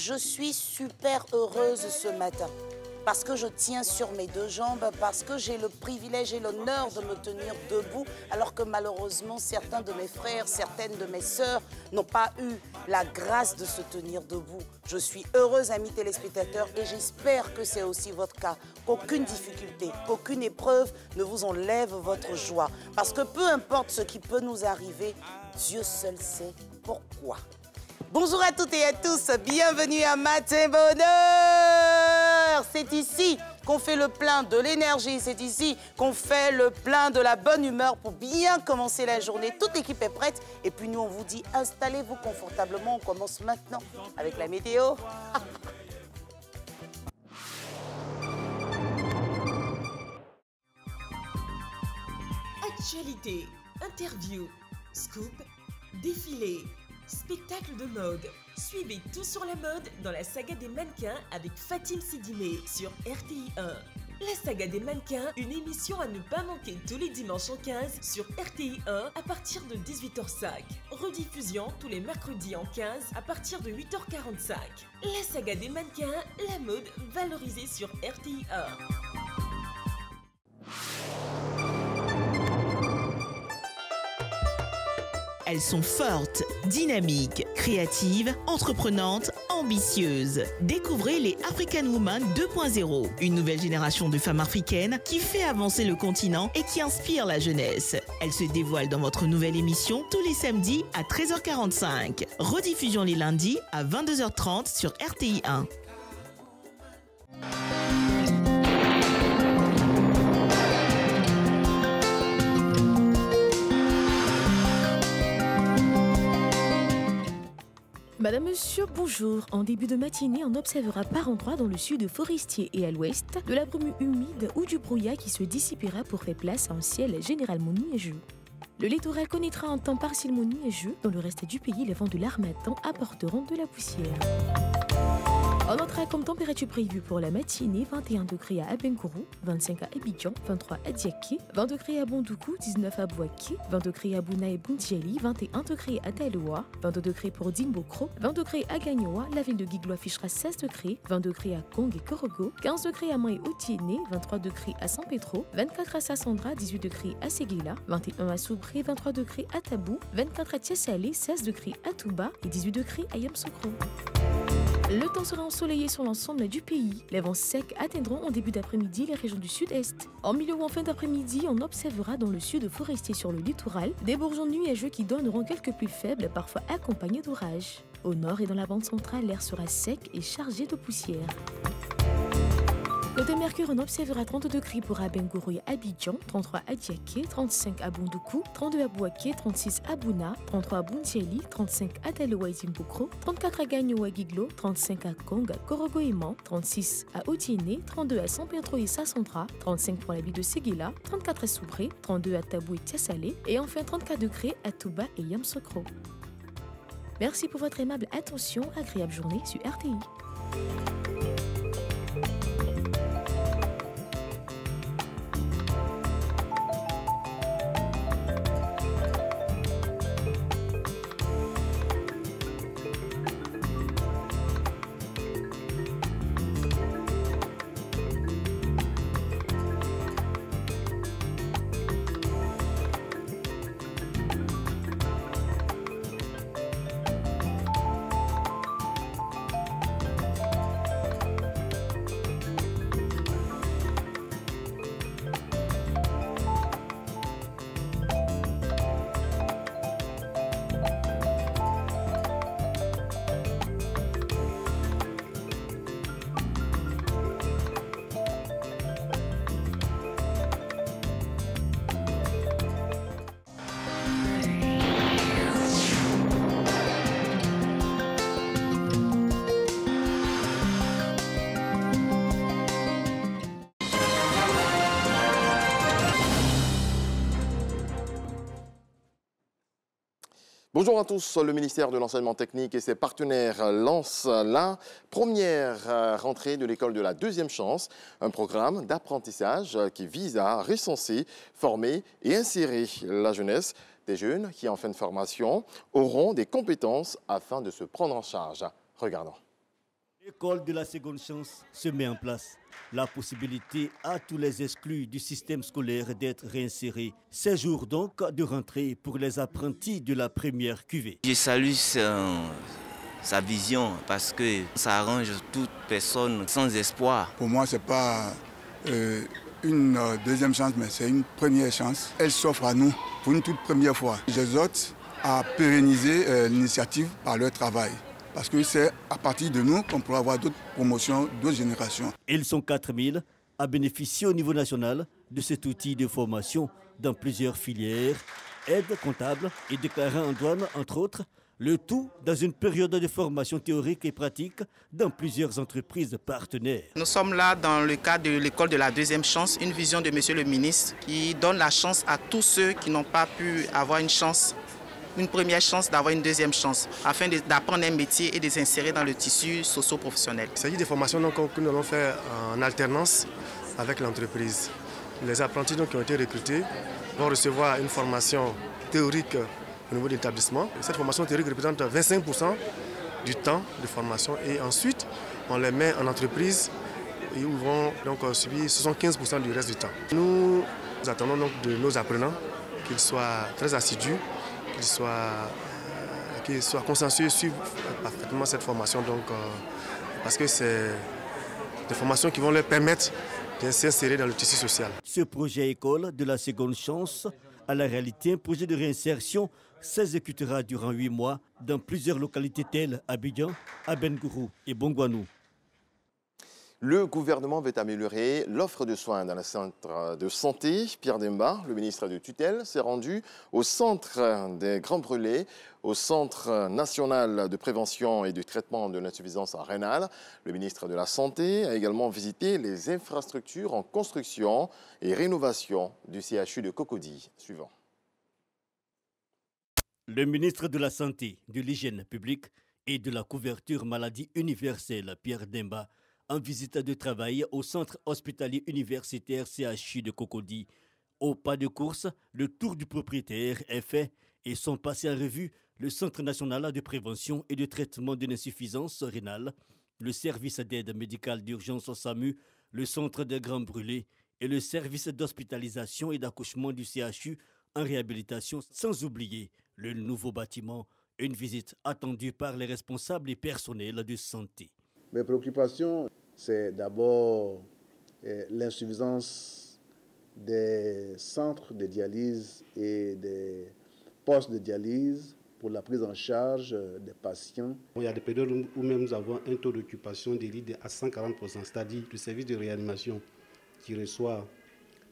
Je suis super heureuse ce matin parce que je tiens sur mes deux jambes, parce que j'ai le privilège et l'honneur de me tenir debout, alors que malheureusement, certains de mes frères, certaines de mes sœurs n'ont pas eu la grâce de se tenir debout. Je suis heureuse, amis téléspectateurs, et j'espère que c'est aussi votre cas. Qu'aucune difficulté, qu'aucune épreuve ne vous enlève votre joie. Parce que peu importe ce qui peut nous arriver, Dieu seul sait pourquoi. Bonjour à toutes et à tous, bienvenue à Matin Bonheur. C'est ici qu'on fait le plein de l'énergie, c'est ici qu'on fait le plein de la bonne humeur pour bien commencer la journée. Toute l'équipe est prête et puis nous on vous dit installez-vous confortablement, on commence maintenant avec la météo. Actualité, interview, scoop, défilé, spectacle de mode. Suivez tout sur la mode dans la saga des mannequins avec Fatim Sidimé sur RTI 1. La saga des mannequins, une émission à ne pas manquer tous les dimanches en 15 sur RTI 1 à partir de 18h05. Rediffusion tous les mercredis en 15 à partir de 8h45. La saga des mannequins, la mode valorisée sur RTI 1. Elles sont fortes, dynamiques, créatives, entreprenantes, ambitieuses. Découvrez les African Women 2.0, une nouvelle génération de femmes africaines qui fait avancer le continent et qui inspire la jeunesse. Elles se dévoilent dans votre nouvelle émission tous les samedis à 13h45. Rediffusion les lundis à 22h30 sur RTI 1. Madame, monsieur, bonjour. En début de matinée, on observera par endroits dans le sud forestier et à l'ouest de la brume humide ou du brouillard qui se dissipera pour faire place à un ciel généralement nuageux. Le littoral connaîtra un temps partiellement nuageux. Dans le reste du pays, les vents de l'harmattan apporteront de la poussière. On notera comme température prévue pour la matinée 21 degrés à Abengourou, 25 à Abidjan, 23 à Diaké, 20 degrés à Bondoukou, 19 à Bouaké, 20 degrés à Bouna et Boundiali, 21 degrés à Taloa, 22 degrés pour Dimbokro, 20 degrés à Gagnoa, la ville de Guiglo affichera 16 degrés, 20 degrés à Kong et Korogo, 15 degrés à Maï et Otiéné, 23 degrés à San Pedro, 24 à Sassandra, 18 degrés à Séguila, 21 à Soubré, 23 degrés à Tabou, 24 à Tiessalé, 16 degrés à Touba et 18 degrés à Yamsoukro. Le temps sera ensoleillé sur l'ensemble du pays. Les vents secs atteindront en début d'après-midi les régions du sud-est. En milieu ou en fin d'après-midi, on observera dans le sud forestier sur le littoral des bourgeons nuageux qui donneront quelques pluies faibles, parfois accompagnées d'orages. Au nord et dans la bande centrale, l'air sera sec et chargé de poussière. Côté Mercure, on observera 30 degrés pour Abengourou et Abidjan, 33 à Diaké, 35 à Bondoukou, 32 à Bouaké, 36 à Bouna, 33 à Boundiali, 35 à Taloa et Zimbokro, 34 à Gagno à Guiglo, 35 à Kong, Korogo et Man, 36 à Otiéné, 32 à San Pedro et Sassandra, 35 pour la ville de Séguila, 34 à Soubré, 32 à Tabou et Tiessalé et enfin 34 degrés à Touba et Yamsoukro. Merci pour votre aimable attention, agréable journée sur RTI. Bonjour à tous, le ministère de l'Enseignement technique et ses partenaires lancent la première rentrée de l'école de la deuxième chance, un programme d'apprentissage qui vise à recenser, former et insérer la jeunesse. Des jeunes qui, en fin de formation, auront des compétences afin de se prendre en charge. Regardons. L'école de la seconde chance se met en place. La possibilité à tous les exclus du système scolaire d'être réinsérés. 16 jours donc de rentrée pour les apprentis de la première cuvée. Je salue sa vision parce que ça arrange toute personne sans espoir. Pour moi, ce n'est pas une deuxième chance, mais c'est une première chance. Elle s'offre à nous pour une toute première fois. J'exhorte à pérenniser l'initiative par leur travail. Parce que c'est à partir de nous qu'on pourra avoir d'autres promotions, d'autres générations. Ils sont 4000 à bénéficier au niveau national de cet outil de formation dans plusieurs filières, aide comptable et déclarant en douane, entre autres, le tout dans une période de formation théorique et pratique dans plusieurs entreprises partenaires. Nous sommes là dans le cadre de l'école de la deuxième chance, une vision de Monsieur le ministre qui donne la chance à tous ceux qui n'ont pas pu avoir une première chance d'avoir une deuxième chance, afin d'apprendre un métier et de s'insérer dans le tissu socio-professionnel. Il s'agit des formations que nous allons faire en alternance avec l'entreprise. Les apprentis qui ont été recrutés vont recevoir une formation théorique au niveau de l'établissement. Cette formation théorique représente 25% du temps de formation et ensuite on les met en entreprise et ils vont donc subir 75% du reste du temps. Nous attendons donc de nos apprenants qu'ils soient très assidus, qu'ils soient consciencieux, suivent parfaitement cette formation parce que c'est des formations qui vont leur permettre de s'insérer dans le tissu social. Ce projet école de la seconde chance, à la réalité un projet de réinsertion, s'exécutera durant 8 mois dans plusieurs localités telles Abidjan, Abengourou et Bongouanou. Le gouvernement veut améliorer l'offre de soins dans le centre de santé. Pierre Demba, le ministre de tutelle, s'est rendu au centre des Grands Brûlés, au Centre national de prévention et de traitement de l'insuffisance rénale. Le ministre de la Santé a également visité les infrastructures en construction et rénovation du CHU de Cocody. Suivant. Le ministre de la Santé, de l'Hygiène publique et de la couverture maladie universelle, Pierre Demba, en visite de travail au centre hospitalier universitaire CHU de Cocody. Au pas de course, le tour du propriétaire est fait et sont passés en revue le Centre national de prévention et de traitement de l'insuffisance rénale, le service d'aide médicale d'urgence au SAMU, le centre des Grands Brûlés et le service d'hospitalisation et d'accouchement du CHU en réhabilitation, sans oublier le nouveau bâtiment, une visite attendue par les responsables et personnels de santé. Mes préoccupations, c'est d'abord l'insuffisance des centres de dialyse et des postes de dialyse pour la prise en charge des patients. Il y a des périodes où même nous avons un taux d'occupation des lits à 140%, c'est-à-dire le service de réanimation qui reçoit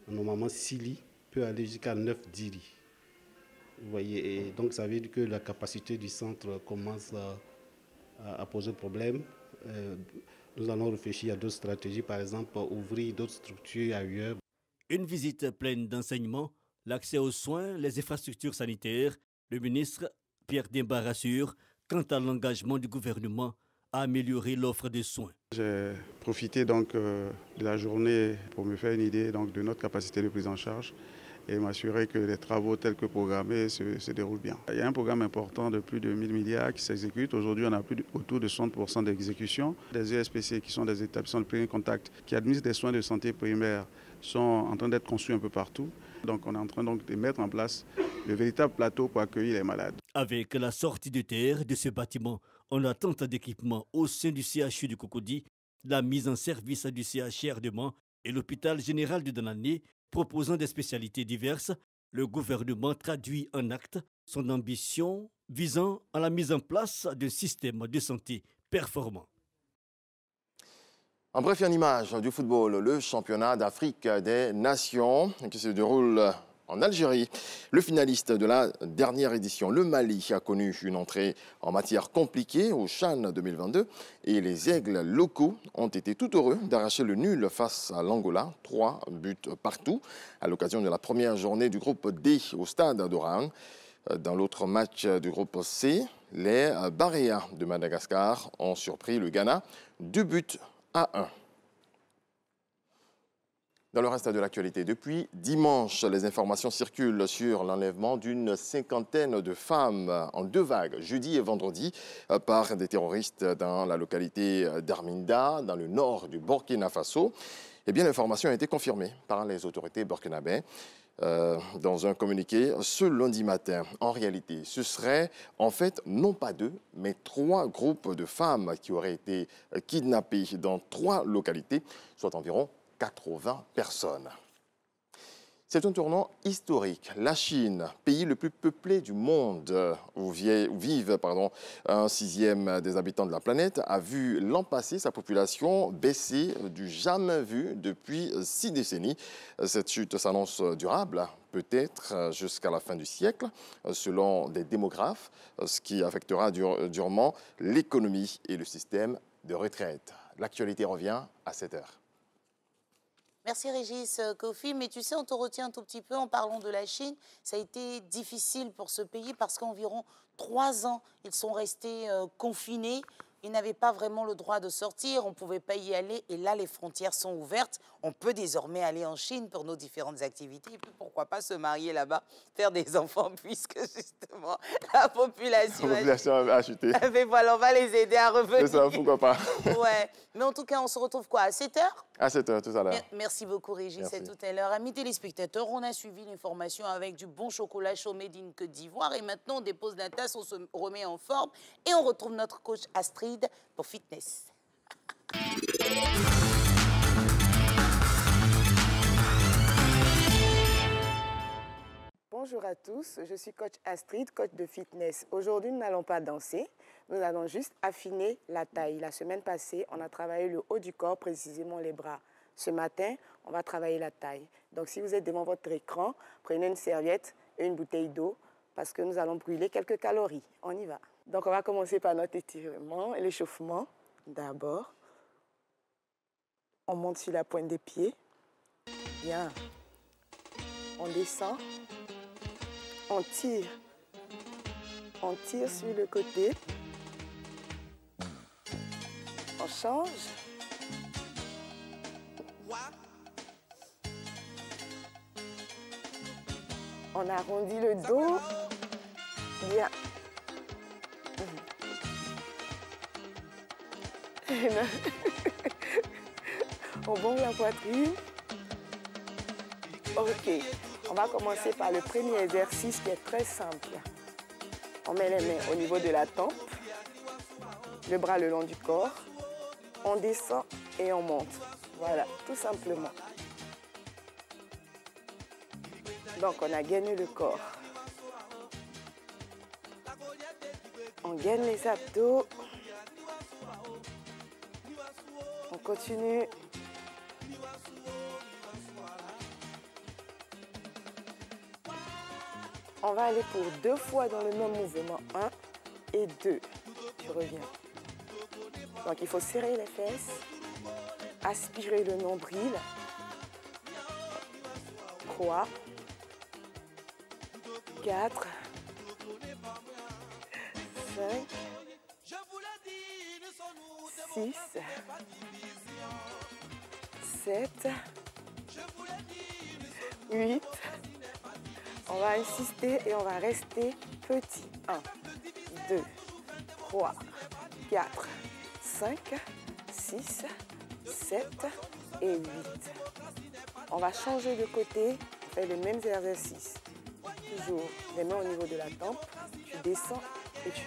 normalement 6 lits peut aller jusqu'à 9-10 lits. Vous voyez, et donc ça veut dire que la capacité du centre commence à poser problème. Nous allons réfléchir à d'autres stratégies, par exemple ouvrir d'autres structures ailleurs. Une visite pleine d'enseignements, l'accès aux soins, les infrastructures sanitaires. Le ministre Pierre Demba rassure quant à l'engagement du gouvernement à améliorer l'offre de soins. J'ai profité donc de la journée pour me faire une idée donc, de notre capacité de prise en charge et m'assurer que les travaux tels que programmés se déroulent bien. Il y a un programme important de plus de 1000 milliards qui s'exécute. Aujourd'hui, on a autour de 60% d'exécution. Des ESPC, qui sont des établissements de premier contact, qui administrent des soins de santé primaires, sont en train d'être construits un peu partout. Donc, on est en train donc, de mettre en place le véritable plateau pour accueillir les malades. Avec la sortie de terre de ce bâtiment en attente d'équipement au sein du CHU de Cocody, la mise en service du CHR de Mans et l'hôpital général de Danané, proposant des spécialités diverses, le gouvernement traduit en actes son ambition visant à la mise en place d'un système de santé performant. En bref, une image du football, le championnat d'Afrique des Nations qui se déroule en Algérie. Le finaliste de la dernière édition, le Mali, a connu une entrée en matière compliquée au CHAN 2022 et les aigles locaux ont été tout heureux d'arracher le nul face à l'Angola, 3 buts partout, à l'occasion de la première journée du groupe D au stade d'Oran. Dans l'autre match du groupe C, les Baréas de Madagascar ont surpris le Ghana, 2 buts à 1. Dans le reste de l'actualité, depuis dimanche, les informations circulent sur l'enlèvement d'une cinquantaine de femmes en 2 vagues, jeudi et vendredi, par des terroristes dans la localité d'Arminda, dans le nord du Burkina Faso. Eh bien, l'information a été confirmée par les autorités burkinabées dans un communiqué ce lundi matin. En réalité, ce serait en fait non pas 2, mais 3 groupes de femmes qui auraient été kidnappées dans 3 localités, soit environ 80 personnes. C'est un tournant historique. La Chine, pays le plus peuplé du monde, où vivent un 6e des habitants de la planète, a vu l'an passé sa population baisser du jamais vu depuis 6 décennies. Cette chute s'annonce durable, peut-être jusqu'à la fin du siècle, selon des démographes, ce qui affectera durement l'économie et le système de retraite. L'actualité revient à 7 heures. Merci Régis, Kofi, mais tu sais, on te retient un tout petit peu en parlant de la Chine. Ça a été difficile pour ce pays parce qu'environ 3 ans, ils sont restés confinés. Ils n'avaient pas vraiment le droit de sortir, on ne pouvait pas y aller. Et là, les frontières sont ouvertes. On peut désormais aller en Chine pour nos différentes activités. Et puis, pourquoi pas se marier là-bas, faire des enfants, puisque justement, la population a chuté. Mais voilà, on va les aider à revenir. C'est ça, pourquoi pas. Ouais. Mais en tout cas, on se retrouve quoi, à 7 heures? À 7 heures, tout à l'heure. Merci beaucoup, Régis. C'est tout à l'heure. Amis téléspectateurs, on a suivi l'information avec du bon chocolat chaud made in Côte d'Ivoire. Et maintenant, on dépose la tasse, on se remet en forme. Et on retrouve notre coach Astrid pour fitness. Bonjour à tous, je suis coach Astrid, coach de fitness. Aujourd'hui, nous n'allons pas danser, nous allons juste affiner la taille. La semaine passée, on a travaillé le haut du corps, précisément les bras. Ce matin, on va travailler la taille. Donc, si vous êtes devant votre écran, prenez une serviette et une bouteille d'eau parce que nous allons brûler quelques calories. On y va. Donc, on va commencer par notre étirement et l'échauffement. D'abord, on monte sur la pointe des pieds. Bien. On descend. On tire. On tire sur le côté. On change. On arrondit le dos. Bien. On bombe la poitrine. Ok. On va commencer par le premier exercice qui est très simple. On met les mains au niveau de la tempe, le bras le long du corps. On descend et on monte. Voilà, tout simplement. Donc, on a gagné le corps. On gagne les abdos. On continue. On va aller pour 2 fois dans le même mouvement. 1 et 2. Je reviens. Donc, il faut serrer les fesses, aspirer le nombril. 3, 4, 5, 6, 7, 8. On va insister et on va rester petit. 1, 2, 3, 4, 5, 6, 7 et 8. On va changer de côté, on fait les mêmes exercices. Toujours les mains au niveau de la tempe, tu descends et tu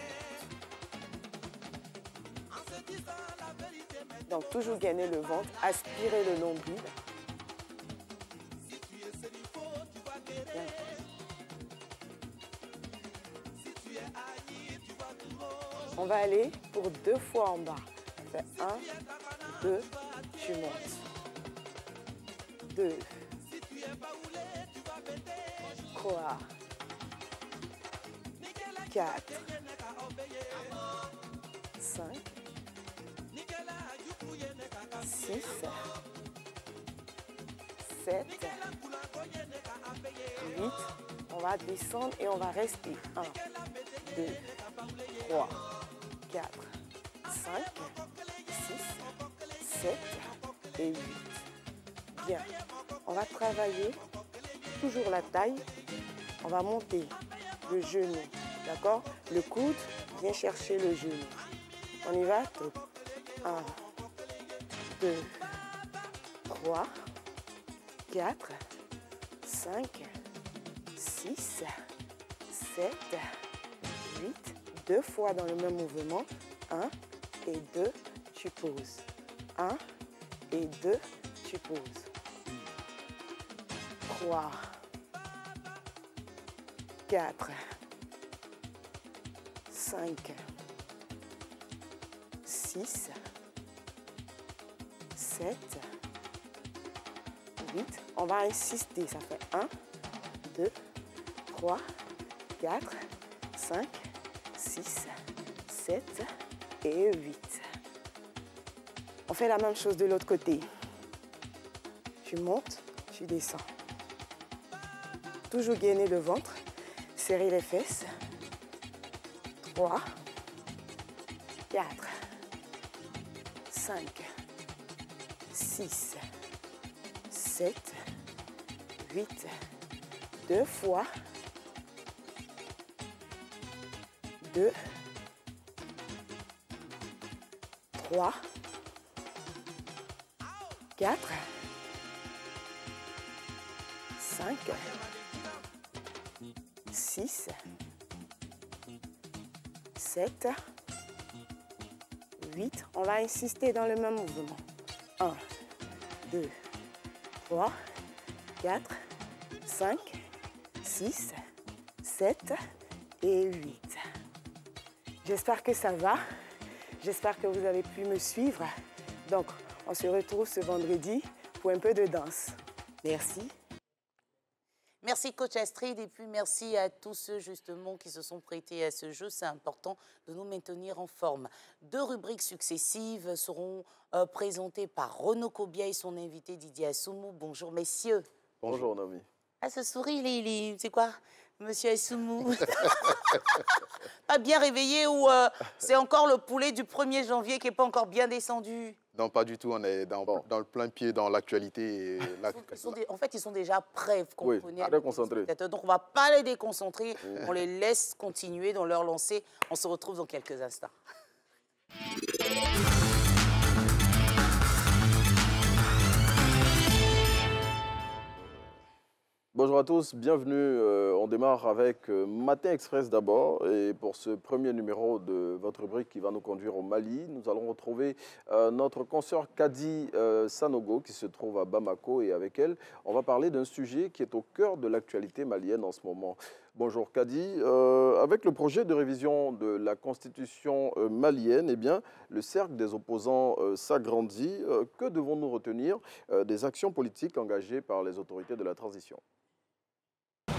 montes. Donc toujours gagner le ventre, aspirer le nombril. Bien. On va aller pour 2 fois en bas. On fait 1, 2, tu montes. 2, 3, 4, 5, 6, 7, 8. On va descendre et on va rester. 1, 2, 3, 4, 5, 6, 7 et 8. Bien. On va travailler toujours la taille. On va monter le genou, d'accord? Le coude vient chercher le genou. On y va, top. 1, 2, 3, 4, 5, 6, 7, 8. 2 fois dans le même mouvement. 1 et 2, tu poses. 1 et 2, tu poses. 3, 4, 5, 6, 7, 8. On va insister, ça fait 1, 2, 3, 4, 5, 6, 7 et 8. On fait la même chose de l'autre côté. Tu montes, tu descends. Toujours gainer le ventre, serrer les fesses. 3, 4, 5, 6, 7, 8. 2 fois. 2, 3, 4, 5, 6, 7, 8. On va insister dans le même mouvement. 1, 2, 3, 4, 5, 6, 7 et 8. J'espère que ça va. J'espère que vous avez pu me suivre. Donc, on se retrouve ce vendredi pour un peu de danse. Merci. Merci coach Astrid et puis merci à tous ceux justement qui se sont prêtés à ce jeu. C'est important de nous maintenir en forme. 2 rubriques successives seront présentées par Renaud Kobia et son invité Didier Assoumou. Bonjour messieurs. Bonjour Naomi. Ah, ce sourire, c'est quoi Monsieur Assoumou? Pas bien réveillé ou c'est encore le poulet du 1er janvier qui n'est pas encore bien descendu? Non, pas du tout. On est dans le plein pied dans l'actualité. En fait, ils sont déjà prêts, vous comprenez? Oui, concentrés. Donc, on ne va pas les déconcentrer. On les laisse continuer dans leur lancée. On se retrouve dans quelques instants. Bonjour à tous, bienvenue. On démarre avec Matin Express d'abord. Et pour ce premier numéro de votre rubrique qui va nous conduire au Mali, nous allons retrouver notre consoeur Kadi Sanogo qui se trouve à Bamako. Et avec elle, on va parler d'un sujet qui est au cœur de l'actualité malienne en ce moment. Bonjour Kadi. Avec le projet de révision de la constitution malienne, eh bien, le cercle des opposants s'agrandit. Que devons-nous retenir des actions politiques engagées par les autorités de la transition?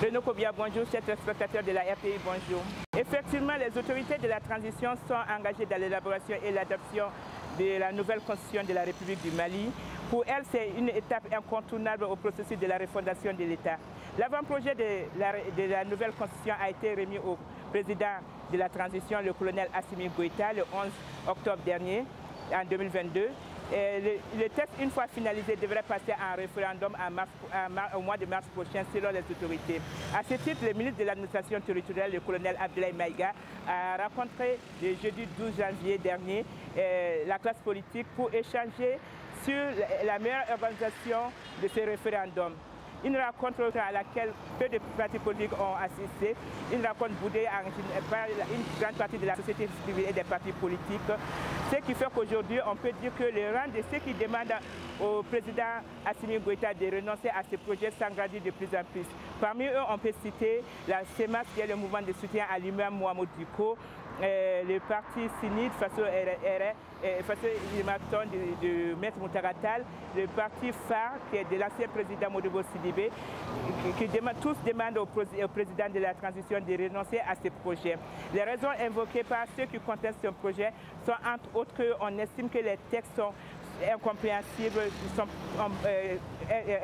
Renaud Kobia, bonjour, chers spectateurs de la RTI, bonjour. Effectivement, les autorités de la transition sont engagées dans l'élaboration et l'adoption de la nouvelle constitution de la République du Mali. Pour elles, c'est une étape incontournable au processus de la refondation de l'État. L'avant-projet de la nouvelle constitution a été remis au président de la transition, le colonel Assimi Goïta, le 11 octobre dernier, en 2022. Le texte, une fois finalisé, devrait passer en référendum au mois de mars prochain selon les autorités. À ce titre, le ministre de l'administration territoriale, le colonel Abdoulaye Maïga, a rencontré le jeudi 12 janvier dernier la classe politique pour échanger sur la meilleure organisation de ce référendum. Une rencontre à laquelle peu de partis politiques ont assisté, une rencontre boudée par une grande partie de la société civile et des partis politiques. Ce qui fait qu'aujourd'hui, on peut dire que le rang de ceux qui demandent au président Assimi Goïta de renoncer à ce projet s'agrandit de plus en plus. Parmi eux, on peut citer la CEMAS, qui est le mouvement de soutien à l'imam Mohamed Diko, le parti Sinid, Faso Imaton de Maître Moutaratal, le parti phare qui est de l'ancien président Modibo Sidibé, tous demandent au président de la transition de renoncer à ce projet. Les raisons invoquées par ceux qui contestent ce projet sont entre autres qu'on estime que les textes sont incompréhensibles, ils sont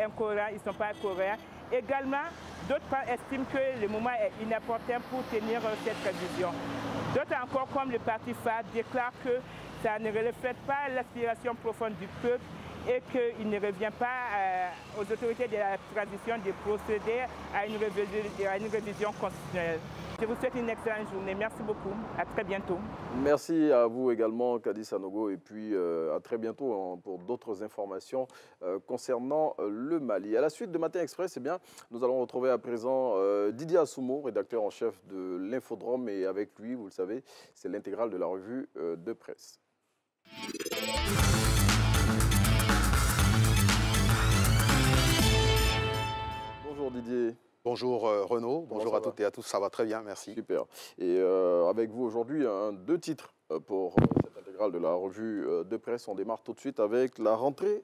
incohérents, ils ne sont pas cohérents. Également, d'autres estiment que le moment est inopportun pour tenir cette révision. D'autres encore, comme le parti phare, déclarent que ça ne reflète pas l'aspiration profonde du peuple et qu'il ne revient pas aux autorités de la transition de procéder à une révision constitutionnelle. Je vous souhaite une excellente journée. Merci beaucoup. À très bientôt. Merci à vous également, Kadi Sanogo. Et puis à très bientôt pour d'autres informations concernant le Mali. À la suite de Matin Express, eh bien, nous allons retrouver à présent Didier Assoumo, rédacteur en chef de l'Infodrome. Et avec lui, vous le savez, c'est l'intégrale de la revue de presse. Bonjour Didier. Bonjour Renaud, bonjour à toutes et à tous, ça va très bien, merci. Super. Et avec vous aujourd'hui, deux titres pour cette intégrale de la revue de presse. On démarre tout de suite avec la rentrée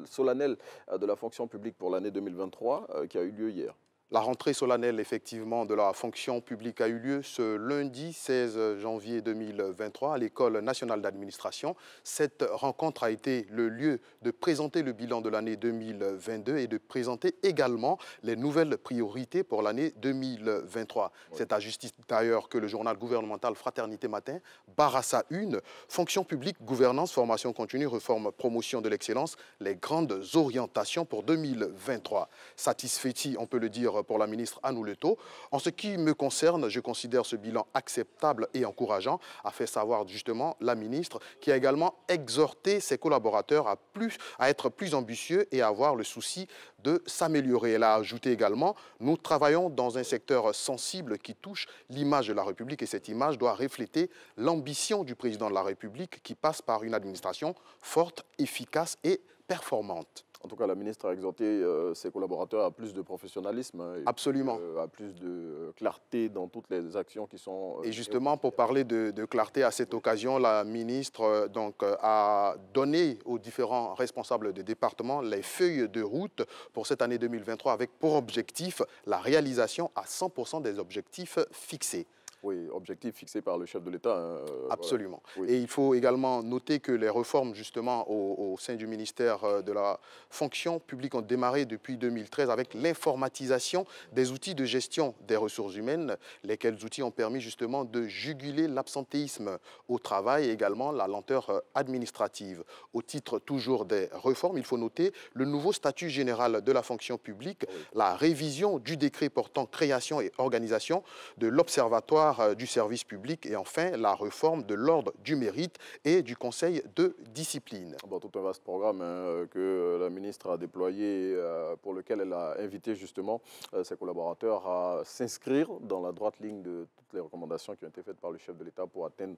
solennelle de la fonction publique pour l'année 2023 qui a eu lieu hier. La rentrée solennelle, effectivement, de la fonction publique a eu lieu ce lundi 16 janvier 2023 à l'École nationale d'administration. Cette rencontre a été le lieu de présenter le bilan de l'année 2022 et de présenter également les nouvelles priorités pour l'année 2023. Oui. C'est à justice d'ailleurs que le journal gouvernemental Fraternité Matin barre à sa une fonction publique, gouvernance, formation continue, réforme, promotion de l'excellence, les grandes orientations pour 2023. Satisfait-il, on peut le dire, pour la ministre Annou Leto. En ce qui me concerne, je considère ce bilan acceptable et encourageant, a fait savoir justement la ministre, qui a également exhorté ses collaborateurs à être plus ambitieux et à avoir le souci de s'améliorer. Elle a ajouté également, nous travaillons dans un secteur sensible qui touche l'image de la République et cette image doit refléter l'ambition du président de la République qui passe par une administration forte, efficace et performante. En tout cas, la ministre a exhorté ses collaborateurs à plus de professionnalisme. Absolument. À plus de clarté dans toutes les actions qui sont... et justement, pour parler de clarté, à cette occasion, la ministre a donné aux différents responsables des départements les feuilles de route pour cette année 2023 avec pour objectif la réalisation à 100% des objectifs fixés. Oui, objectif fixé par le chef de l'État. Absolument. Voilà. Oui. Et il faut également noter que les réformes justement au sein du ministère de la fonction publique ont démarré depuis 2013 avec l'informatisation des outils de gestion des ressources humaines, lesquels outils ont permis justement de juguler l'absentéisme au travail et également la lenteur administrative. Au titre toujours des réformes, il faut noter le nouveau statut général de la fonction publique, oui. La révision du décret portant création et organisation de l'Observatoire du service public et enfin la réforme de l'ordre du mérite et du conseil de discipline. Bon, tout un vaste programme que la ministre a déployé pour lequel elle a invité justement ses collaborateurs à s'inscrire dans la droite ligne de toutes les recommandations qui ont été faites par le chef de l'État pour atteindre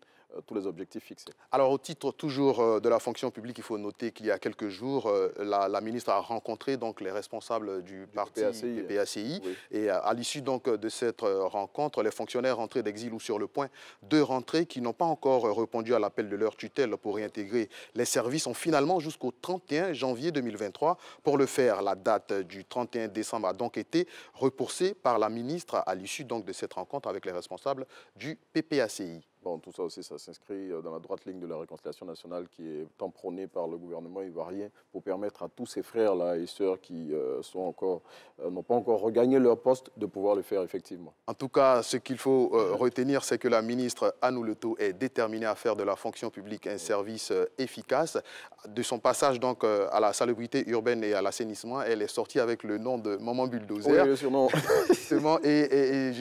tous les objectifs fixés. Alors au titre toujours de la fonction publique, il faut noter qu'il y a quelques jours, la ministre a rencontré donc les responsables du parti PPACI oui. Et à l'issue donc de cette rencontre, les fonctionnaires rentrés d'exil ou sur le point de rentrer qui n'ont pas encore répondu à l'appel de leur tutelle pour réintégrer les services ont finalement jusqu'au 31 janvier 2023 pour le faire. La date du 31 décembre a donc été repoussée par la ministre à l'issue donc de cette rencontre avec les responsables du PPACI. Bon, tout ça aussi, ça s'inscrit dans la droite ligne de la réconciliation nationale qui est tant prônée par le gouvernement ivoirien pour permettre à tous ces frères-là et sœurs qui n'ont pas encore regagné leur poste de pouvoir le faire effectivement. En tout cas, ce qu'il faut retenir, c'est que la ministre Annou Leto est déterminée à faire de la fonction publique un service efficace. De son passage donc à la salubrité urbaine et à l'assainissement, elle est sortie avec le nom de Maman Bulldozer. Oui, sûrement. et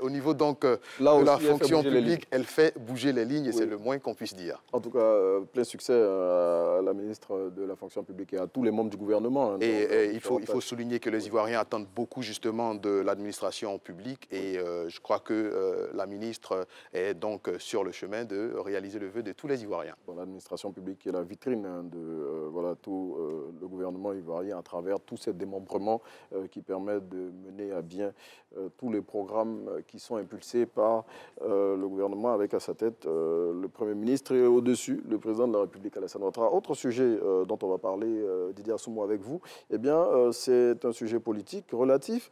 au niveau donc de la fonction publique, elle fait bouger les lignes et oui. C'est le moins qu'on puisse dire. En tout cas, plein succès à la ministre de la fonction publique et à tous les membres du gouvernement. Hein, il faut souligner que les Ivoiriens attendent beaucoup justement de l'administration publique et je crois que la ministre est donc sur le chemin de réaliser le vœu de tous les Ivoiriens. Bon, l'administration publique est la vitrine de tout le gouvernement ivoirien à travers tous ces démembrements qui permettent de mener à bien tous les programmes qui sont impulsés par le gouvernement avec à sa tête le Premier ministre et au-dessus le président de la République, Alassane Ouattara. Autre sujet dont on va parler, Didier Assoumo, avec vous, eh bien, c'est un sujet politique relatif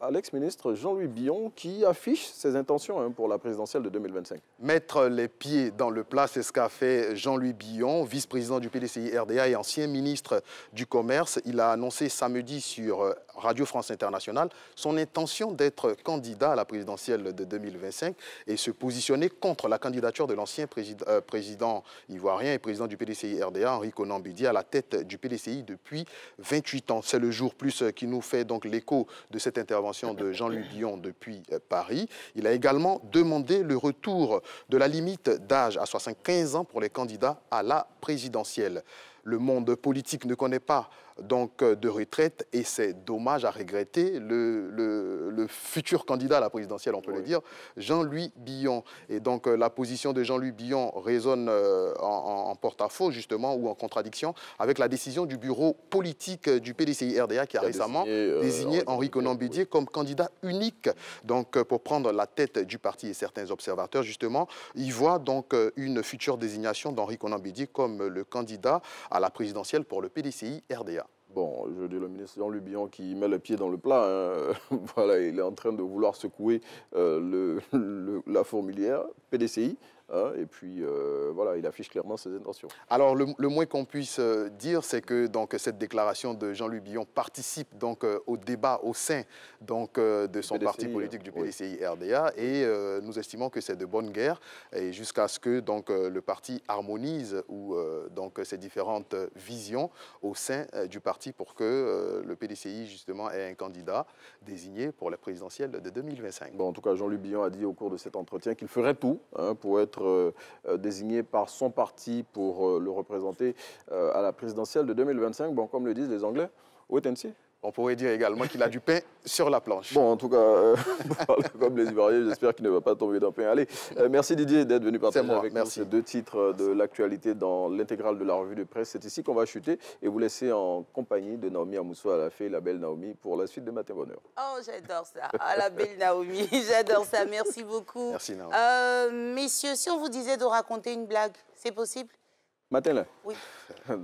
à l'ex-ministre Jean-Louis Billon qui affiche ses intentions pour la présidentielle de 2025. Mettre les pieds dans le plat, c'est ce qu'a fait Jean-Louis Billon, vice-président du PDCI-RDA et ancien ministre du Commerce. Il a annoncé samedi sur Radio France Internationale son intention d'être candidat à la présidentielle de 2025 et se positionner positionné contre la candidature de l'ancien président ivoirien et président du PDCI-RDA, Henri Konan Bédié, à la tête du PDCI depuis 28 ans. C'est le jour plus qui nous fait donc l'écho de cette intervention de Jean-Louis Billon depuis Paris. Il a également demandé le retour de la limite d'âge à 75 ans pour les candidats à la présidentielle. Le monde politique ne connaît pas donc de retraite et c'est dommage à regretter. Le futur candidat à la présidentielle, on peut le dire, Jean-Louis Billon. Et donc la position de Jean-Louis Billon résonne en porte-à-faux justement ou en contradiction avec la décision du bureau politique du PDCI-RDA qui a récemment désigné Henri Konan Bédié comme candidat unique donc, pour prendre la tête du parti. Et certains observateurs justement y voient donc une future désignation d'Henri Konan Bédié comme le candidat à la présidentielle pour le PDCI-RDA. Bon, je dis le ministre Jean-Louis Billon qui met le pied dans le plat. Hein. Voilà, il est en train de vouloir secouer la fourmilière PDCI. Hein, et puis, voilà, il affiche clairement ses intentions. Alors, le moins qu'on puisse dire, c'est que donc, cette déclaration de Jean-Louis Billon participe donc, au débat au sein donc, de son parti politique du PDCI-RDA. Et nous estimons que c'est de bonne guerre et jusqu'à ce que donc, le parti harmonise donc, ses différentes visions au sein du parti pour que le PDCI, justement, ait un candidat désigné pour la présidentielle de 2025. Bon, en tout cas, Jean-Louis Billon a dit au cours de cet entretien qu'il ferait tout hein, pour être désigné par son parti pour le représenter à la présidentielle de 2025. Bon, comme le disent les Anglais, wait and see. On pourrait dire également qu'il a du pain sur la planche. Bon, en tout cas, comme les Ivoiriens, j'espère qu'il ne va pas tomber d'un pain. Allez, merci Didier d'être venu partager avec nous ces deux titres de l'actualité dans l'intégrale de la revue de presse. C'est ici qu'on va chuter et vous laisser en compagnie de Naomi Amousso à la fée, la belle Naomi, pour la suite de Matin Bonheur. Oh, j'adore ça. Ah, la belle Naomi, j'adore ça. Merci beaucoup. Merci Naomi. Messieurs, si on vous disait de raconter une blague, c'est possible? Matin là. Oui.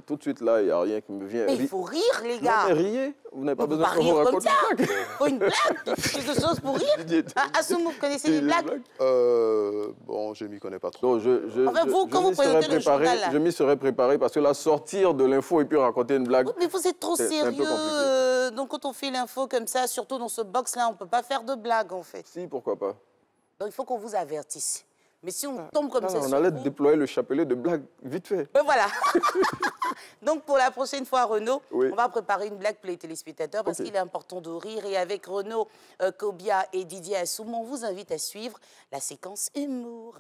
Tout de suite là, il n'y a rien qui me vient. Mais il faut rire, les gars. Non, mais riez. Vous n'avez pas besoin de vous raconter une blague. Il faut une blague. Quelque chose pour rire. Assoum, vous connaissez les blagues? Bon, je ne m'y connais pas trop. Non, enfin, vous, quand vous présentez le journal, là. Je m'y serais préparé parce que là, sortir de l'info et puis raconter une blague. Oui, mais vous êtes trop sérieux. Donc, quand on fait l'info comme ça, surtout dans ce box-là, on ne peut pas faire de blague, en fait. Si, pourquoi pas. Donc, il faut qu'on vous avertisse. Mais si on tombe comme ça... On allait déployer le chapelet de blagues vite fait. Ben voilà. Donc, pour la prochaine fois, Renaud, on va préparer une blague pour les téléspectateurs parce qu'il est important de rire. Et avec Renaud, Kobia et Didier Assoum, on vous invite à suivre la séquence humour.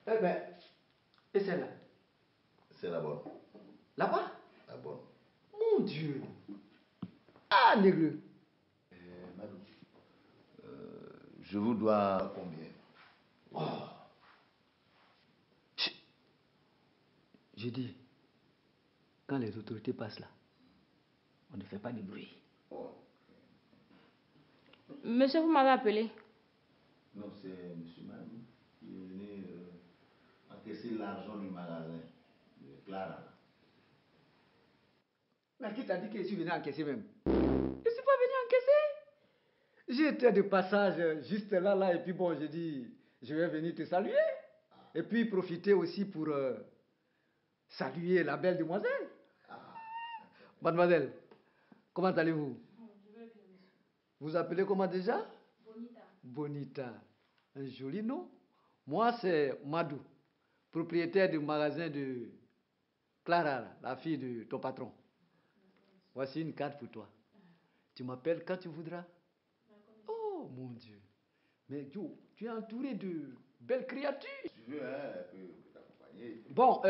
Eh ben, et celle-là? C'est la bonne. La quoi? La bonne. Mon Dieu! Ah, négreux! Madou, je vous dois combien? Oh. J'ai dit, quand les autorités passent là, on ne fait pas de bruit. Oh. Monsieur, vous m'avez appelé? Non, c'est M. Madou qui est venu encaisser l'argent du magasin de Clara. Mais qui t'a dit que je suis venu encaisser même? Je ne suis pas venu encaisser. J'étais de passage juste là, et puis bon, j'ai dit, je vais venir te saluer. Et puis profiter aussi pour saluer la belle demoiselle. Mademoiselle, comment allez-vous? Vous appelez comment déjà? Bonita. Bonita. Un joli nom. Moi, c'est Madou, propriétaire du magasin de Clara, la fille de ton patron. Voici une carte pour toi. Tu m'appelles quand tu voudras. Oh, mon Dieu. Mais Joe, tu es entouré de belles créatures. Tu veux un peu t'accompagner. Bon,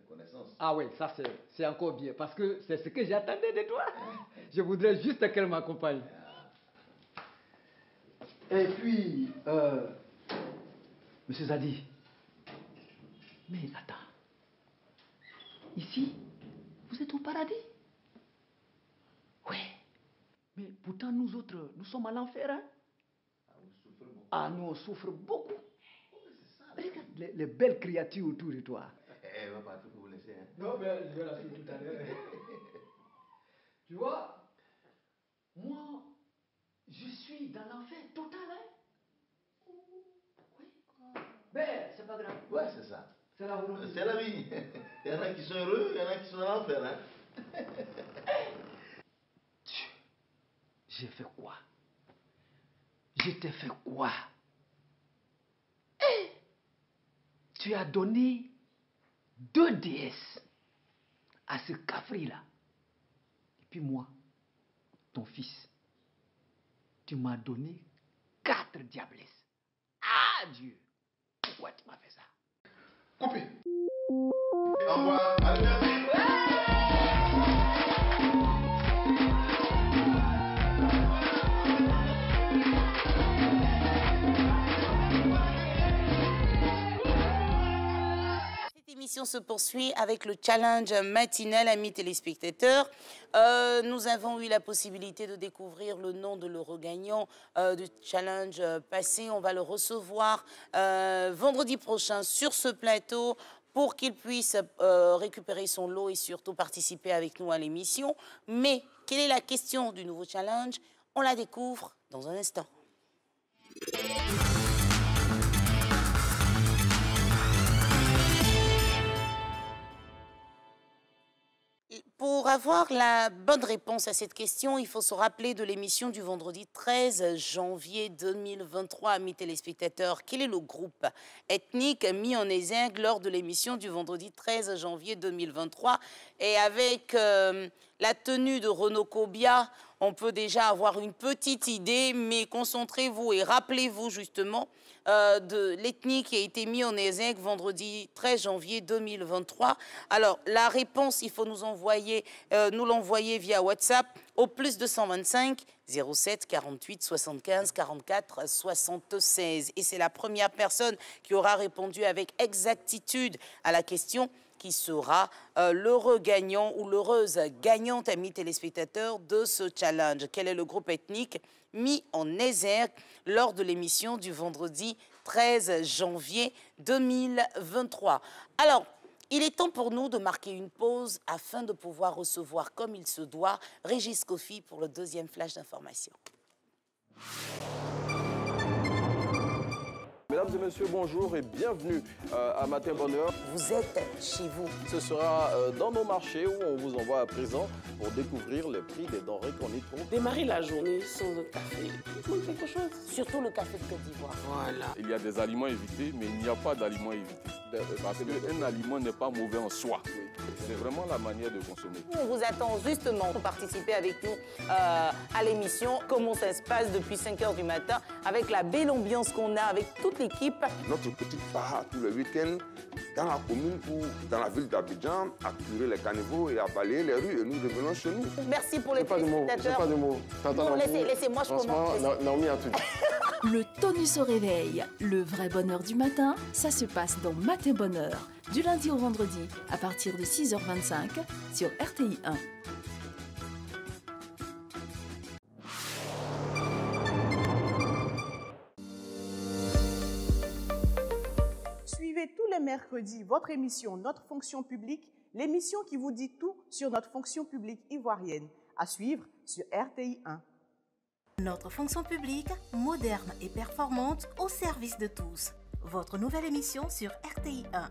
connaissance. Ah oui, ça c'est encore bien, parce que c'est ce que j'attendais de toi. Je voudrais juste qu'elle m'accompagne. Et puis, Monsieur Zadi, mais attends, ici, vous êtes au paradis? Mais pourtant, nous autres, nous sommes à l'enfer. Hein? Ah, nous, on souffre beaucoup. Regarde les belles créatures autour de toi. Elle va pas tout vous laisser. Hein. Non, mais je vais la suivre tout à l'heure. Tu vois, moi, je suis dans l'enfer total. Hein? Oui. Mais c'est pas grave. Ouais, c'est ça. C'est la volonté. C'est la vie. Il y en a qui sont heureux, il y en a qui sont dans l'enfer. Hein? J'ai fait quoi? Je t'ai fait quoi? Tu as donné 2 déesses à ce cafri-là. Et puis moi, ton fils, tu m'as donné 4 diablesses. Ah Dieu! Pourquoi tu m'as fait ça? Coupé. Au revoir. Allez, merci. L'émission se poursuit avec le challenge matinal, amis téléspectateurs. Nous avons eu la possibilité de découvrir le nom de l'heureux gagnant du challenge passé. On va le recevoir vendredi prochain sur ce plateau pour qu'il puisse récupérer son lot et surtout participer avec nous à l'émission. Mais quelle est la question du nouveau challenge? On la découvre dans un instant. Pour avoir la bonne réponse à cette question, il faut se rappeler de l'émission du vendredi 13 janvier 2023, amis téléspectateurs. Quel est le groupe ethnique mis en exergue lors de l'émission du vendredi 13 janvier 2023? Et avec la tenue de Renaud Cobia, on peut déjà avoir une petite idée, mais concentrez-vous et rappelez-vous justement de l'ethnie qui a été mis en exergue vendredi 13 janvier 2023. Alors, la réponse, il faut nous l'envoyer via WhatsApp au plus 225 07 48 75 44 76. Et c'est la première personne qui aura répondu avec exactitude à la question qui sera l'heureux gagnant ou l'heureuse gagnante, amis téléspectateurs, de ce challenge. Quel est le groupe ethnique mis en exergue lors de l'émission du vendredi 13 janvier 2023? Alors, il est temps pour nous de marquer une pause afin de pouvoir recevoir comme il se doit Régis Kofi pour le deuxième flash d'information. Mesdames et messieurs, bonjour et bienvenue à Matin Bonheur. Vous êtes chez vous. Ce sera dans nos marchés où on vous envoie à présent pour découvrir le prix des denrées qu'on y trouve. Démarrer la journée sans le café, il manque quelque chose. Surtout le café de Côte d'Ivoire. Voilà. Il y a des aliments évités, mais il n'y a pas d'aliments évités. Parce qu'un aliment n'est pas mauvais en soi. C'est vraiment la manière de consommer. On vous attend justement pour participer avec nous à l'émission. Comment ça se passe depuis 5 h du matin avec la belle ambiance qu'on a avec toute l'équipe. Notre petite part tous les week-ends dans la commune ou dans la ville d'Abidjan à curer les caniveaux et à balayer les rues et nous revenons chez nous. Merci pour les téléspectateurs. C'est pas de mots. Non, laissez-moi, je commence. Naomi a tout dit. Le tonus au réveil, le vrai bonheur du matin, ça se passe dans Matin Bonheur, du lundi au vendredi, à partir de 6 h 25 sur RTI 1. Suivez tous les mercredis votre émission Notre fonction publique, l'émission qui vous dit tout sur notre fonction publique ivoirienne, à suivre sur RTI 1. Notre fonction publique, moderne et performante, au service de tous. Votre nouvelle émission sur RTI 1.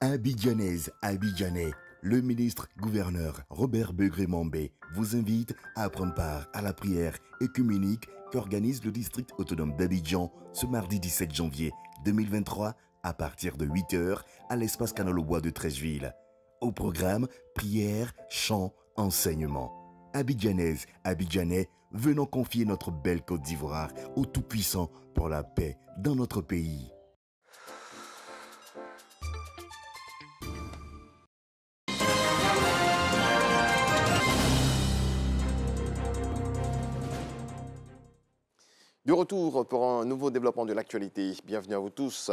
Abidjanaise, Abidjanais, le ministre-gouverneur Robert Begré-Mambé vous invite à prendre part à la prière œcuménique qu'organise le district autonome d'Abidjan ce mardi 17 janvier 2023 à partir de 8 h à l'espace Canal au Bois de Treichville. Au programme, prière, chant, enseignement. Abidjanaise, Abidjanais, venons confier notre belle Côte d'Ivoire au Tout-Puissant pour la paix dans notre pays. De retour pour un nouveau développement de l'actualité. Bienvenue à vous tous.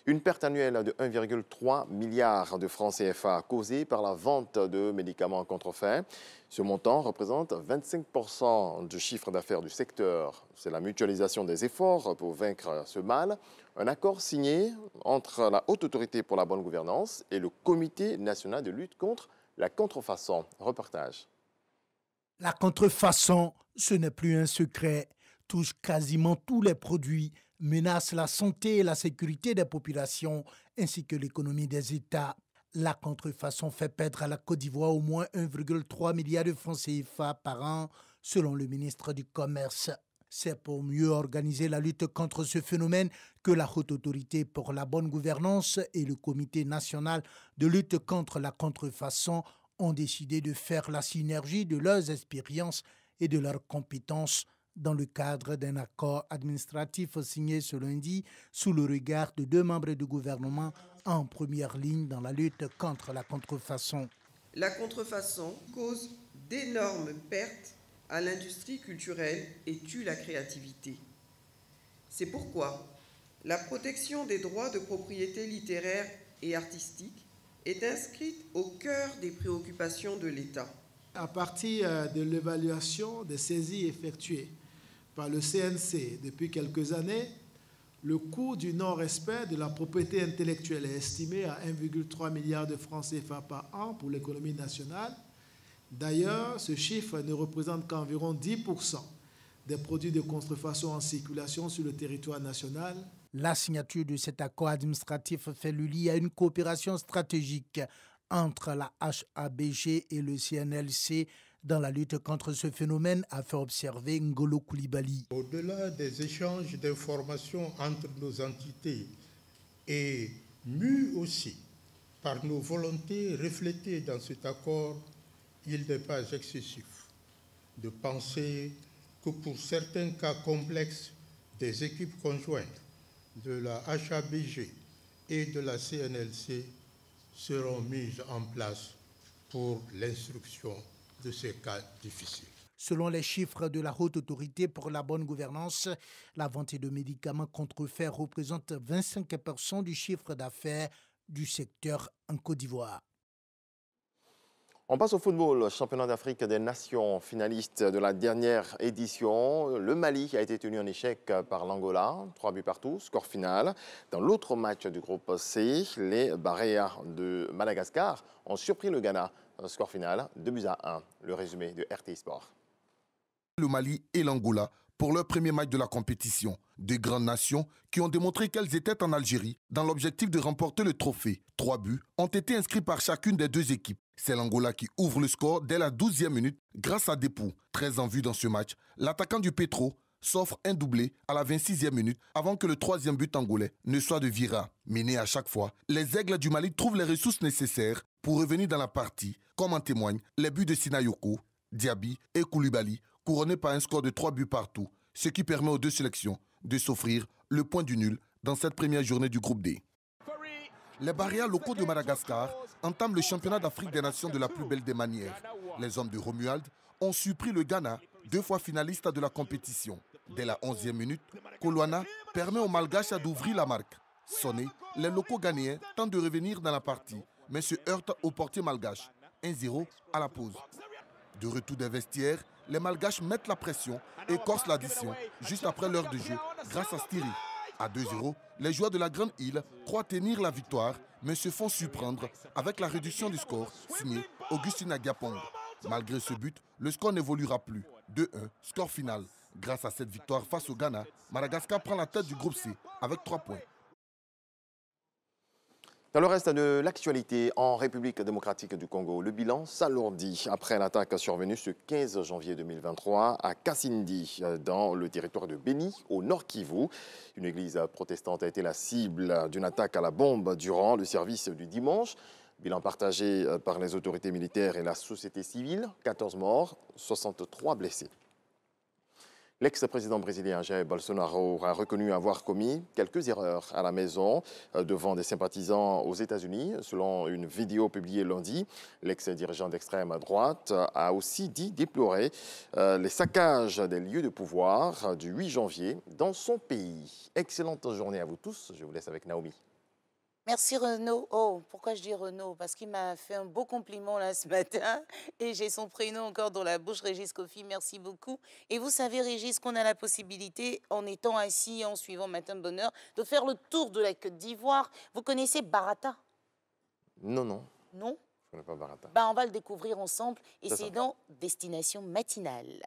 Une perte annuelle de 1,3 milliard de francs CFA causée par la vente de médicaments contrefaits. Ce montant représente 25% du chiffre d'affaires du secteur. C'est la mutualisation des efforts pour vaincre ce mal. Un accord signé entre la Haute Autorité pour la bonne gouvernance et le Comité national de lutte contre la contrefaçon. Reportage. La contrefaçon, ce n'est plus un secret. Touche quasiment tous les produits, menace la santé et la sécurité des populations, ainsi que l'économie des États. La contrefaçon fait perdre à la Côte d'Ivoire au moins 1,3 milliard de francs CFA par an, selon le ministre du Commerce. C'est pour mieux organiser la lutte contre ce phénomène que la Haute Autorité pour la bonne gouvernance et le Comité national de lutte contre la contrefaçon ont décidé de faire la synergie de leurs expériences et de leurs compétences dans le cadre d'un accord administratif signé ce lundi sous le regard de 2 membres du gouvernement en première ligne dans la lutte contre la contrefaçon. La contrefaçon cause d'énormes pertes à l'industrie culturelle et tue la créativité. C'est pourquoi la protection des droits de propriété littéraire et artistique est inscrite au cœur des préoccupations de l'État. À partir de l'évaluation des saisies effectuées par le CNC depuis quelques années, le coût du non-respect de la propriété intellectuelle est estimé à 1,3 milliard de francs CFA par an pour l'économie nationale. D'ailleurs, ce chiffre ne représente qu'environ 10% des produits de contrefaçon en circulation sur le territoire national. La signature de cet accord administratif fait le lit à une coopération stratégique entre la HABG et le CNLC dans la lutte contre ce phénomène, a fait observer Ngolo Koulibaly. Au-delà des échanges d'informations entre nos entités et mus aussi par nos volontés reflétées dans cet accord, il n'est pas excessif de penser que pour certains cas complexes, des équipes conjointes de la HABG et de la CNLC seront mises en place pour l'instruction de ces cas difficiles. Selon les chiffres de la Haute Autorité pour la bonne gouvernance, la vente de médicaments contrefaits représente 25% du chiffre d'affaires du secteur en Côte d'Ivoire. On passe au football, championnat d'Afrique des nations, finaliste de la dernière édition. Le Mali a été tenu en échec par l'Angola, 3 buts partout, score final. Dans l'autre match du groupe C, les Baréas de Madagascar ont surpris le Ghana, score final, 2-1. Le résumé de RTI Sport. Le Mali et l'Angola pour leur premier match de la compétition. Deux grandes nations qui ont démontré qu'elles étaient en Algérie dans l'objectif de remporter le trophée. 3 buts ont été inscrits par chacune des deux équipes. C'est l'Angola qui ouvre le score dès la 12e minute grâce à Depou. Très en vue dans ce match, l'attaquant du Petro s'offre un doublé à la 26e minute avant que le 3e but angolais ne soit de Vira. Mené à chaque fois, les Aigles du Mali trouvent les ressources nécessaires pour revenir dans la partie, comme en témoignent les buts de Sinayoko, Diaby et Koulibaly, couronnés par un score de 3 buts partout, ce qui permet aux deux sélections de s'offrir le point du nul dans cette première journée du groupe D. Les Baréas locaux de Madagascar entament le championnat d'Afrique des nations de la plus belle des manières. Les hommes de Romuald ont surpris le Ghana, 2 fois finaliste de la compétition. Dès la 11e minute, Kolwana permet aux Malgaches d'ouvrir la marque. Sonnés, les locaux ghanéens tentent de revenir dans la partie, mais se heurtent au portier malgache. 1-0 à la pause. De retour des vestiaires, les Malgaches mettent la pression et corsent l'addition juste après l'heure de jeu grâce à Stiri. À 2-0, les joueurs de la Grande Île croient tenir la victoire, mais se font surprendre avec la réduction du score signé Augustine Agiapong. Malgré ce but, le score n'évoluera plus. 2-1, score final. Grâce à cette victoire face au Ghana, Madagascar prend la tête du groupe C avec 3 points. Dans le reste de l'actualité, en République démocratique du Congo, le bilan s'alourdit après l'attaque survenue ce 15 janvier 2023 à Kasindi, dans le territoire de Beni, au Nord Kivu. Une église protestante a été la cible d'une attaque à la bombe durant le service du dimanche. Bilan partagé par les autorités militaires et la société civile, 14 morts, 63 blessés. L'ex-président brésilien Jair Bolsonaro a reconnu avoir commis quelques erreurs à la maison devant des sympathisants aux États-Unis. Selon une vidéo publiée lundi, l'ex-dirigeant d'extrême droite a aussi dit déplorer les saccages des lieux de pouvoir du 8 janvier dans son pays. Excellente journée à vous tous. Je vous laisse avec Naomi. Merci Renaud. Oh, pourquoi je dis Renaud? Parce qu'il m'a fait un beau compliment là ce matin et j'ai son prénom encore dans la bouche, Régis Kofi. Merci beaucoup. Et vous savez, Régis, qu'on a la possibilité, en étant assis, en suivant Matin de Bonheur, de faire le tour de la Côte d'Ivoire. Vous connaissez Barata? Non, non. Non? Je ne connais pas Barata. Ben, on va le découvrir ensemble et c'est ça. dans Destination Matinale.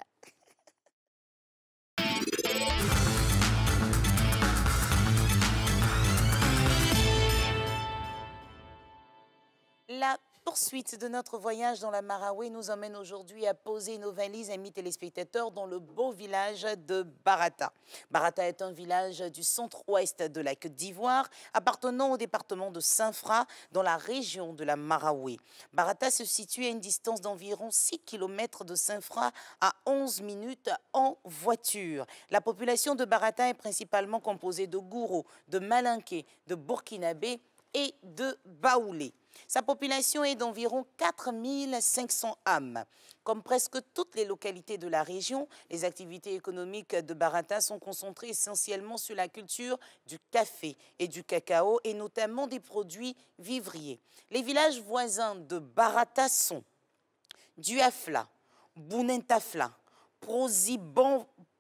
La poursuite de notre voyage dans la Maraoué nous emmène aujourd'hui à poser nos valises, amis téléspectateurs, dans le beau village de Barata. Barata est un village du centre-ouest de la Côte d'Ivoire, appartenant au département de Saint-Fra, dans la région de la Maraoué. Barata se situe à une distance d'environ 6 km de Saint-Fra, à 11 minutes en voiture. La population de Barata est principalement composée de Gouro, de Malinké, de Burkinabé et de Baoulé. Sa population est d'environ 4500 âmes. Comme presque toutes les localités de la région, les activités économiques de Barata sont concentrées essentiellement sur la culture du café et du cacao, et notamment des produits vivriers. Les villages voisins de Barata sont Duafla, Bounentafla,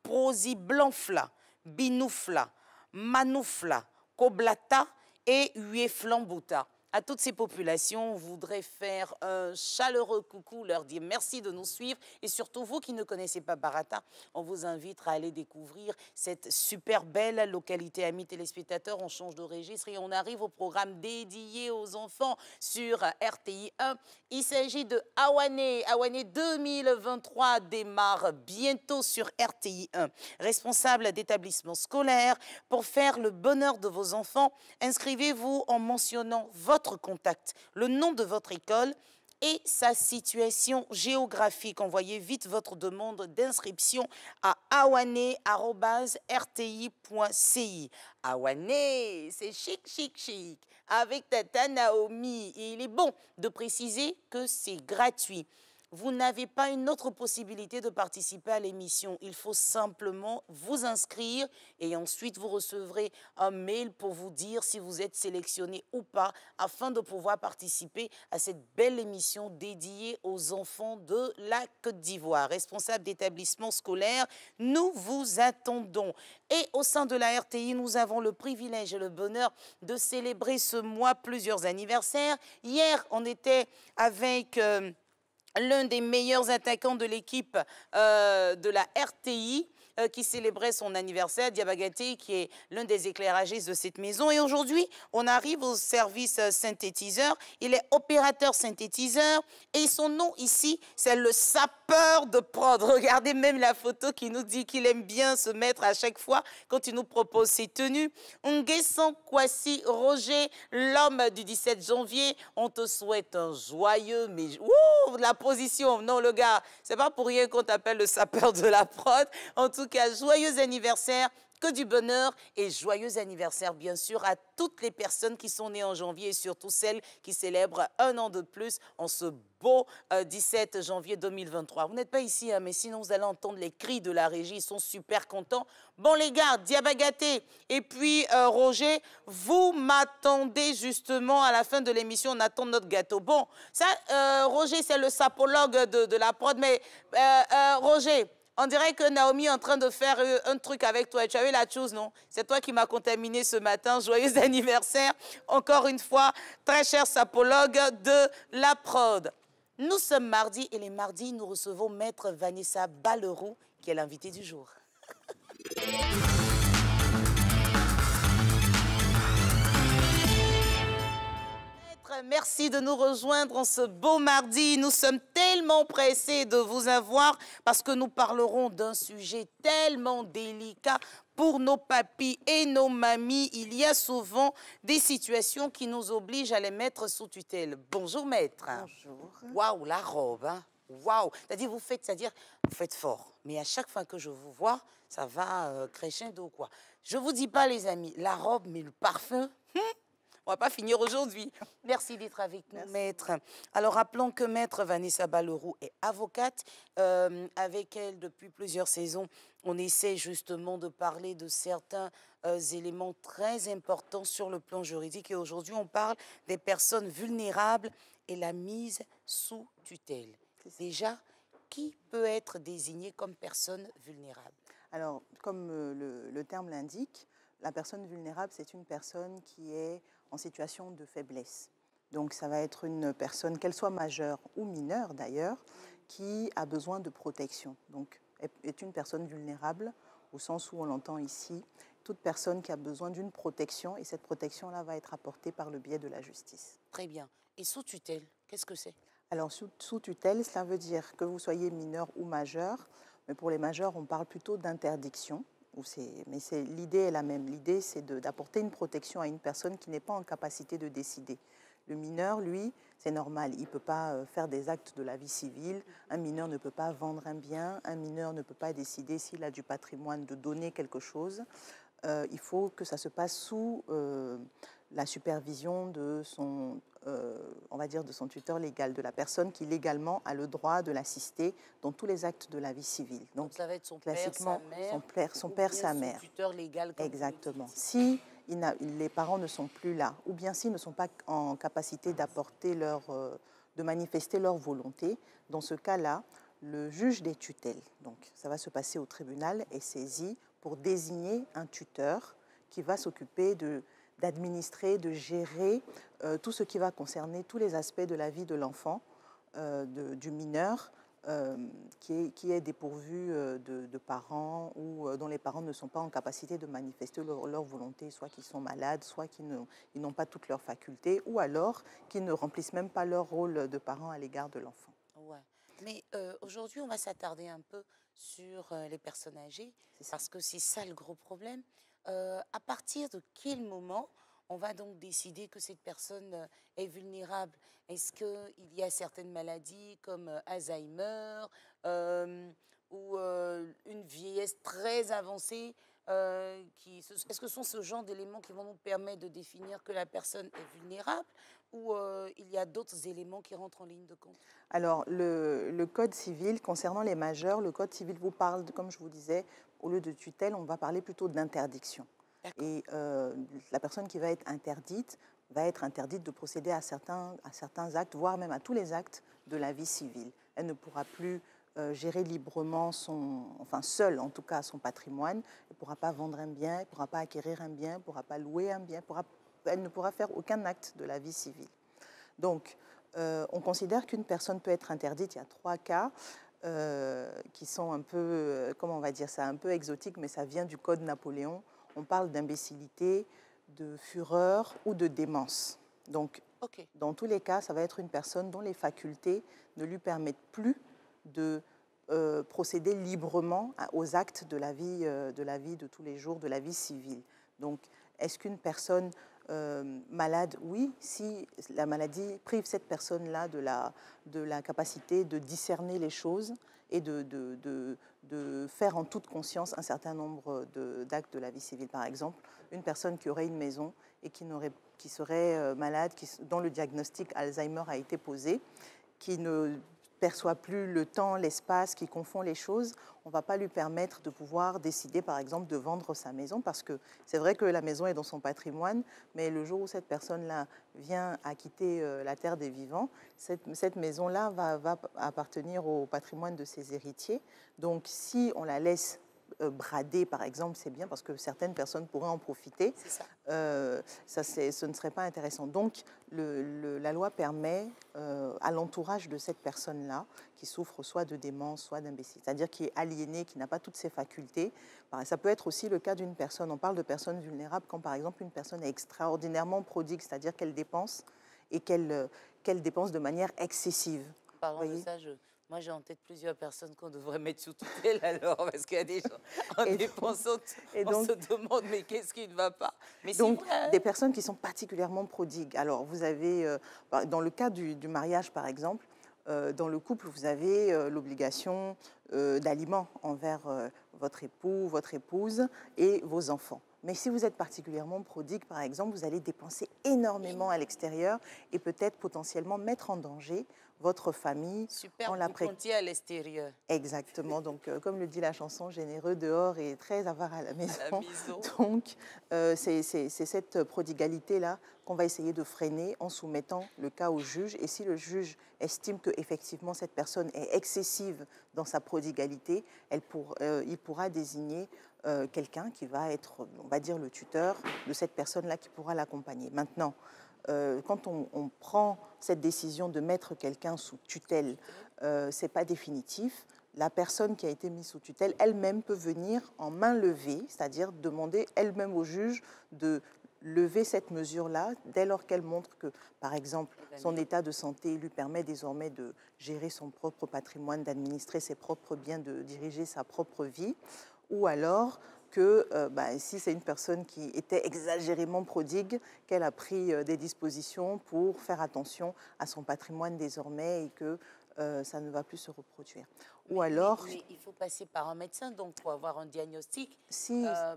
Prosiblanfla, Binoufla, Manoufla, Koblata et Ueflambouta. À toutes ces populations, on voudrait faire un chaleureux coucou, leur dire merci de nous suivre. Et surtout, vous qui ne connaissez pas Barata, on vous invite à aller découvrir cette super belle localité. Amis téléspectateurs, on change de registre et on arrive au programme dédié aux enfants sur RTI 1. Il s'agit de Awane. Awane 2023 démarre bientôt sur RTI 1. Responsable d'établissement scolaire, pour faire le bonheur de vos enfants, inscrivez-vous en mentionnant votre contact, le nom de votre école et sa situation géographique. Envoyez vite votre demande d'inscription à awane@rti.ci. Awane, c'est chic, chic, chic. Avec Tata Naomi. Et il est bon de préciser que c'est gratuit. Vous n'avez pas une autre possibilité de participer à l'émission. Il faut simplement vous inscrire et ensuite vous recevrez un mail pour vous dire si vous êtes sélectionné ou pas afin de pouvoir participer à cette belle émission dédiée aux enfants de la Côte d'Ivoire. Responsable d'établissement scolaire, nous vous attendons. Et au sein de la RTI, nous avons le privilège et le bonheur de célébrer ce mois plusieurs anniversaires. Hier, on était avec l'un des meilleurs attaquants de l'équipe de la RTI qui célébrait son anniversaire, Diabagaté, qui est l'un des éclairagistes de cette maison. Et aujourd'hui, on arrive au service synthétiseur. Il est opérateur synthétiseur et son nom ici, c'est le sapeur de prod. Regardez même la photo qui nous dit qu'il aime bien se mettre à chaque fois quand il nous propose ses tenues. Nguessan Kwasi Roger, l'homme du 17 janvier, on te souhaite un joyeux, mais ouh, la position, non le gars, c'est pas pour rien qu'on t'appelle le sapeur de la prod. En tout cas, joyeux anniversaire, que du bonheur et joyeux anniversaire bien sûr à toutes les personnes qui sont nées en janvier et surtout celles qui célèbrent un an de plus en ce beau 17 janvier 2023. Vous n'êtes pas ici, hein, mais sinon vous allez entendre les cris de la régie, ils sont super contents. Bon les gars, Diabagaté et puis Roger, vous m'attendez justement à la fin de l'émission, on attend notre gâteau. Bon, ça, Roger c'est le sapologue de la prod, mais Roger, on dirait que Naomi est en train de faire un truc avec toi. Tu as eu la chose, non? C'est toi qui m'as contaminé ce matin. Joyeux anniversaire. Encore une fois, très cher sapologue de la prod. Nous sommes mardi et les mardis, nous recevons Maître Vanessa Balleroux, qui est l'invitée du jour. Merci de nous rejoindre en ce beau mardi. Nous sommes tellement pressés de vous avoir parce que nous parlerons d'un sujet tellement délicat pour nos papis et nos mamies. Il y a souvent des situations qui nous obligent à les mettre sous tutelle. Bonjour maître. Bonjour. Waouh, la robe, hein? waouh. C'est-à-dire, vous faites fort. Mais à chaque fois que je vous vois, ça va crescendo, quoi. Je vous dis pas, les amis, la robe, mais le parfum, on va pas finir aujourd'hui. Merci d'être avec nous, Maître. Alors, rappelons que Maître Vanessa Balleroux est avocate. Avec elle, depuis plusieurs saisons, on essaie justement de parler de certains éléments très importants sur le plan juridique. Et aujourd'hui, on parle des personnes vulnérables et la mise sous tutelle. Déjà, qui peut être désigné comme personne vulnérable? Alors, comme le terme l'indique, la personne vulnérable, c'est une personne qui est en situation de faiblesse. Donc, ça va être une personne, qu'elle soit majeure ou mineure d'ailleurs, qui a besoin de protection. Donc, est une personne vulnérable au sens où on l'entend ici, toute personne qui a besoin d'une protection, et cette protection-là va être apportée par le biais de la justice. Très bien. Et sous tutelle, qu'est-ce que c'est? Alors, sous tutelle, cela veut dire que vous soyez mineur ou majeur, mais pour les majeurs, on parle plutôt d'interdiction. Mais l'idée est la même. L'idée, c'est d'apporter une protection à une personne qui n'est pas en capacité de décider. Le mineur, lui, c'est normal. Il ne peut pas faire des actes de la vie civile. Un mineur ne peut pas vendre un bien. Un mineur ne peut pas décider s'il a du patrimoine de donner quelque chose. Il faut que ça se passe sous la supervision de son, on va dire, de son tuteur légal, de la personne qui légalement a le droit de l'assister dans tous les actes de la vie civile. Donc ça va être son père, sa mère, son père, sa mère. Son tuteur légal. Exactement. Si les parents ne sont plus là, ou bien s'ils ne sont pas en capacité d'apporter de manifester leur volonté, dans ce cas-là, le juge des tutelles, donc ça va se passer au tribunal, est saisi pour désigner un tuteur qui va s'occuper d'administrer, de gérer tout ce qui va concerner tous les aspects de la vie de l'enfant, du mineur, qui est dépourvu de parents ou dont les parents ne sont pas en capacité de manifester leur volonté, soit qu'ils sont malades, soit qu'ils n'ont pas toutes leurs facultés, ou alors qu'ils ne remplissent même pas leur rôle de parents à l'égard de l'enfant. Ouais. Mais aujourd'hui, on va s'attarder un peu sur les personnes âgées, parce que c'est ça le gros problème. À partir de quel moment on va donc décider que cette personne est vulnérable? Est-ce qu'il y a certaines maladies comme Alzheimer ou une vieillesse très avancée est-ce que ce sont ce genre d'éléments qui vont nous permettre de définir que la personne est vulnérable ou il y a d'autres éléments qui rentrent en ligne de compte? Alors, le Code civil, concernant les majeurs, le Code civil vous parle, comme je vous disais, au lieu de tutelle, on va parler plutôt d'interdiction. Et la personne qui va être interdite de procéder à certains actes, voire même à tous les actes de la vie civile. Elle ne pourra plus gérer librement seule en tout cas son patrimoine. Elle ne pourra pas vendre un bien, elle ne pourra pas acquérir un bien, elle ne pourra pas louer un bien, elle ne pourra faire aucun acte de la vie civile. Donc, on considère qu'une personne peut être interdite. Il y a 3 cas qui sont un peu, comment on va dire ça, un peu exotiques, mais ça vient du Code Napoléon. On parle d'imbécilité, de fureur ou de démence. Donc, dans tous les cas, ça va être une personne dont les facultés ne lui permettent plus de procéder librement aux actes de la vie de tous les jours, de la vie civile. Donc, est-ce qu'une personne malade? Oui, si la maladie prive cette personne-là de la capacité de discerner les choses et de faire en toute conscience un certain nombre d'actes de la vie civile. Par exemple, une personne qui aurait une maison et qui serait malade, dont le diagnostic Alzheimer a été posé, qui ne perçoit plus le temps, l'espace, qui confond les choses, on ne va pas lui permettre de pouvoir décider, par exemple, de vendre sa maison, parce que c'est vrai que la maison est dans son patrimoine, mais le jour où cette personne-là vient à quitter la terre des vivants, cette maison-là va appartenir au patrimoine de ses héritiers. Donc, si on la laisse brader, par exemple, c'est bien parce que certaines personnes pourraient en profiter. Ce ne serait pas intéressant. Donc, la loi permet à l'entourage de cette personne-là, qui souffre soit de démence, soit d'imbécile, c'est-à-dire qui est aliéné, qui n'a pas toutes ses facultés. Ça peut être aussi le cas d'une personne, on parle de personnes vulnérables quand, par exemple, une personne est extraordinairement prodigue, c'est-à-dire qu'elle dépense et qu'elle dépense de manière excessive. Parlant de ça, moi, j'ai en tête plusieurs personnes qu'on devrait mettre sous tutelle alors, parce qu'il y a des gens en dépensant, on se demande mais qu'est-ce qui ne va pas. Mais donc, des personnes qui sont particulièrement prodigues. Alors, vous avez, dans le cas du mariage, par exemple, dans le couple, vous avez l'obligation d'aliment envers votre époux, votre épouse et vos enfants. Mais si vous êtes particulièrement prodigue, par exemple, vous allez dépenser énormément à l'extérieur et peut-être potentiellement mettre en danger votre famille. Super, vous comptiez à l'extérieur. Exactement. Donc, comme le dit la chanson, généreux dehors et très avare à la maison. Donc, c'est cette prodigalité-là qu'on va essayer de freiner en soumettant le cas au juge. Et si le juge estime qu'effectivement cette personne est excessive dans sa prodigalité, il pourra désigner quelqu'un qui va être, on va dire, le tuteur de cette personne-là qui pourra l'accompagner. Maintenant, quand on prend cette décision de mettre quelqu'un sous tutelle, ce n'est pas définitif. La personne qui a été mise sous tutelle, elle-même peut venir en main levée, c'est-à-dire demander elle-même au juge de lever cette mesure-là, dès lors qu'elle montre que, par exemple, son état de santé lui permet désormais de gérer son propre patrimoine, d'administrer ses propres biens, de diriger sa propre vie, ou alors que si c'est une personne qui était exagérément prodigue, qu'elle a pris des dispositions pour faire attention à son patrimoine désormais et que ça ne va plus se reproduire. Ou alors... Mais il faut passer par un médecin donc, pour avoir un diagnostic,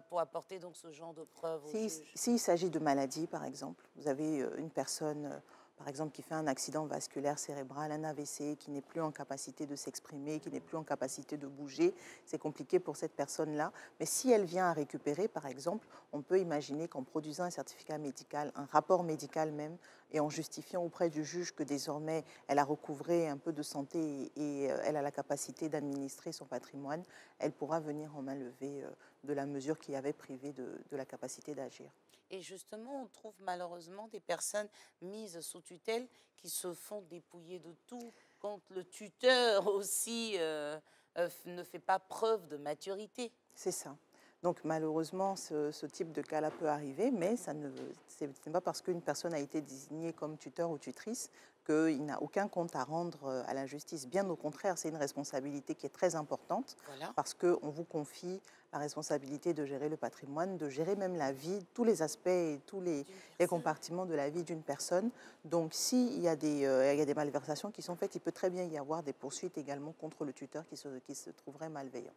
pour apporter donc, ce genre de preuves au juge. S'il s'agit de maladie, par exemple, vous avez une personne... par exemple, qui fait un accident vasculaire cérébral, un AVC, qui n'est plus en capacité de s'exprimer, qui n'est plus en capacité de bouger, c'est compliqué pour cette personne-là. Mais si elle vient à récupérer, par exemple, on peut imaginer qu'en produisant un certificat médical, un rapport médical même, et en justifiant auprès du juge que désormais elle a recouvré un peu de santé et elle a la capacité d'administrer son patrimoine, elle pourra venir en main levée de la mesure qui avait privé de la capacité d'agir. Et justement, on trouve malheureusement des personnes mises sous tutelle qui se font dépouiller de tout quand le tuteur aussi ne fait pas preuve de maturité. C'est ça. Donc malheureusement, ce type de cas-là peut arriver, mais ce n'est pas parce qu'une personne a été désignée comme tuteur ou tutrice qu'il n'a aucun compte à rendre à la justice. Bien au contraire, c'est une responsabilité qui est très importante parce qu'on vous confie la responsabilité de gérer le patrimoine, de gérer même la vie, tous les aspects et tous les compartiments de la vie d'une personne. Donc s'il y a des malversations qui sont faites, il peut très bien y avoir des poursuites également contre le tuteur qui se trouverait malveillant.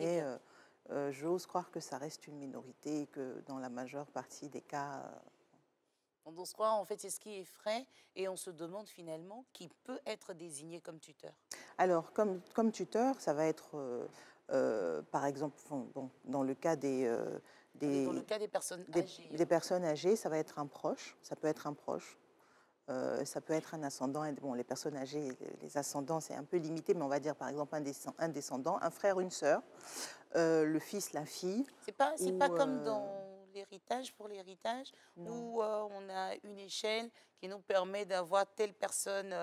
Et j'ose croire que ça reste une minorité et que dans la majeure partie des cas... On se croit, en fait, c'est ce qui effraie et on se demande finalement qui peut être désigné comme tuteur. Alors, comme tuteur, ça va être, par exemple, dans le cas des personnes âgées. Des personnes âgées, ça va être un proche, ça peut être un proche. Ça peut être un ascendant. Bon, les personnes âgées, les ascendants, c'est un peu limité, mais on va dire par exemple un descendant, un frère, une sœur, le fils, la fille. C'est pas comme dans l'héritage, pour l'héritage, où on a une échelle qui nous permet d'avoir telle personne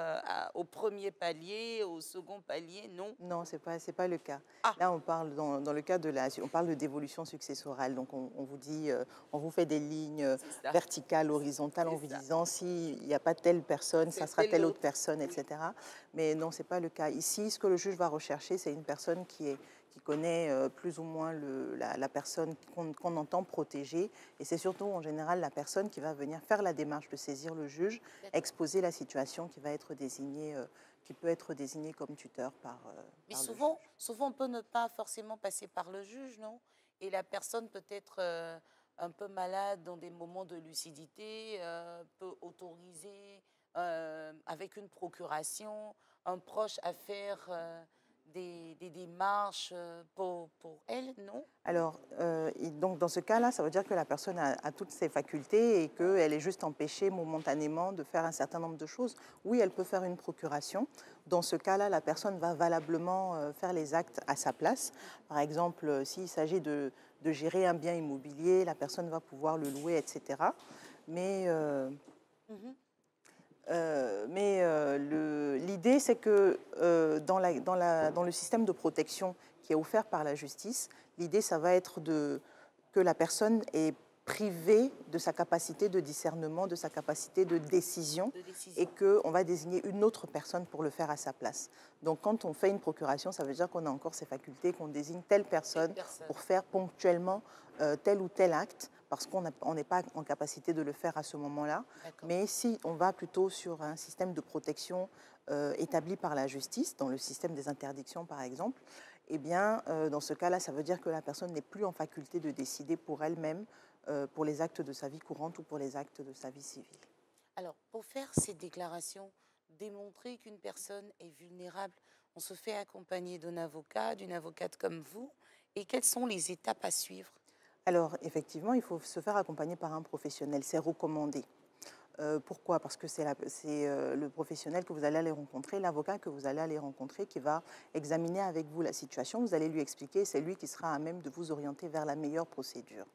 au premier palier, au second palier, non? Non, c'est pas le cas. Là, on parle dans le cas on parle de dévolution successorale. Donc, on vous dit, on vous fait des lignes verticales, horizontales, en vous disant s'il n'y a pas telle personne, ça sera telle autre personne, etc. Mais non, c'est pas le cas. Ici, ce que le juge va rechercher, c'est une personne qui connaît plus ou moins la personne qu'on entend protéger. Et c'est surtout, en général, la personne qui va venir faire la démarche de saisir le juge, exposer la situation qui va être désignée, qui peut être désignée comme tuteur par Mais souvent, on peut ne pas forcément passer par le juge, non? Et la personne peut être un peu malade dans des moments de lucidité, peut autoriser, avec une procuration, un proche à faire... des démarches pour elle, non? Alors, donc dans ce cas-là, ça veut dire que la personne a toutes ses facultés et qu'elle est juste empêchée momentanément de faire un certain nombre de choses. Oui, elle peut faire une procuration. Dans ce cas-là, la personne va valablement faire les actes à sa place. Par exemple, s'il s'agit de gérer un bien immobilier, la personne va pouvoir le louer, etc. Mais... l'idée, c'est que dans le système de protection qui est offert par la justice, l'idée, ça va être que la personne est privée de sa capacité de discernement, de sa capacité de décision, et qu'on va désigner une autre personne pour le faire à sa place. Donc, quand on fait une procuration, ça veut dire qu'on a encore ces facultés, qu'on désigne telle personne pour faire ponctuellement tel ou tel acte, parce qu'on n'est pas en capacité de le faire à ce moment-là. Mais si on va plutôt sur un système de protection établi par la justice, dans le système des interdictions par exemple, eh bien, dans ce cas-là, ça veut dire que la personne n'est plus en faculté de décider pour elle-même pour les actes de sa vie courante ou pour les actes de sa vie civile. Alors, pour faire ces déclarations, démontrer qu'une personne est vulnérable, on se fait accompagner d'un avocat, d'une avocate comme vous, et quelles sont les étapes à suivre? Alors, effectivement, il faut se faire accompagner par un professionnel, c'est recommandé. Pourquoi? Parce que c'est le professionnel que vous allez aller rencontrer, l'avocat que vous allez aller rencontrer qui va examiner avec vous la situation, vous allez lui expliquer, c'est lui qui sera à même de vous orienter vers la meilleure procédure.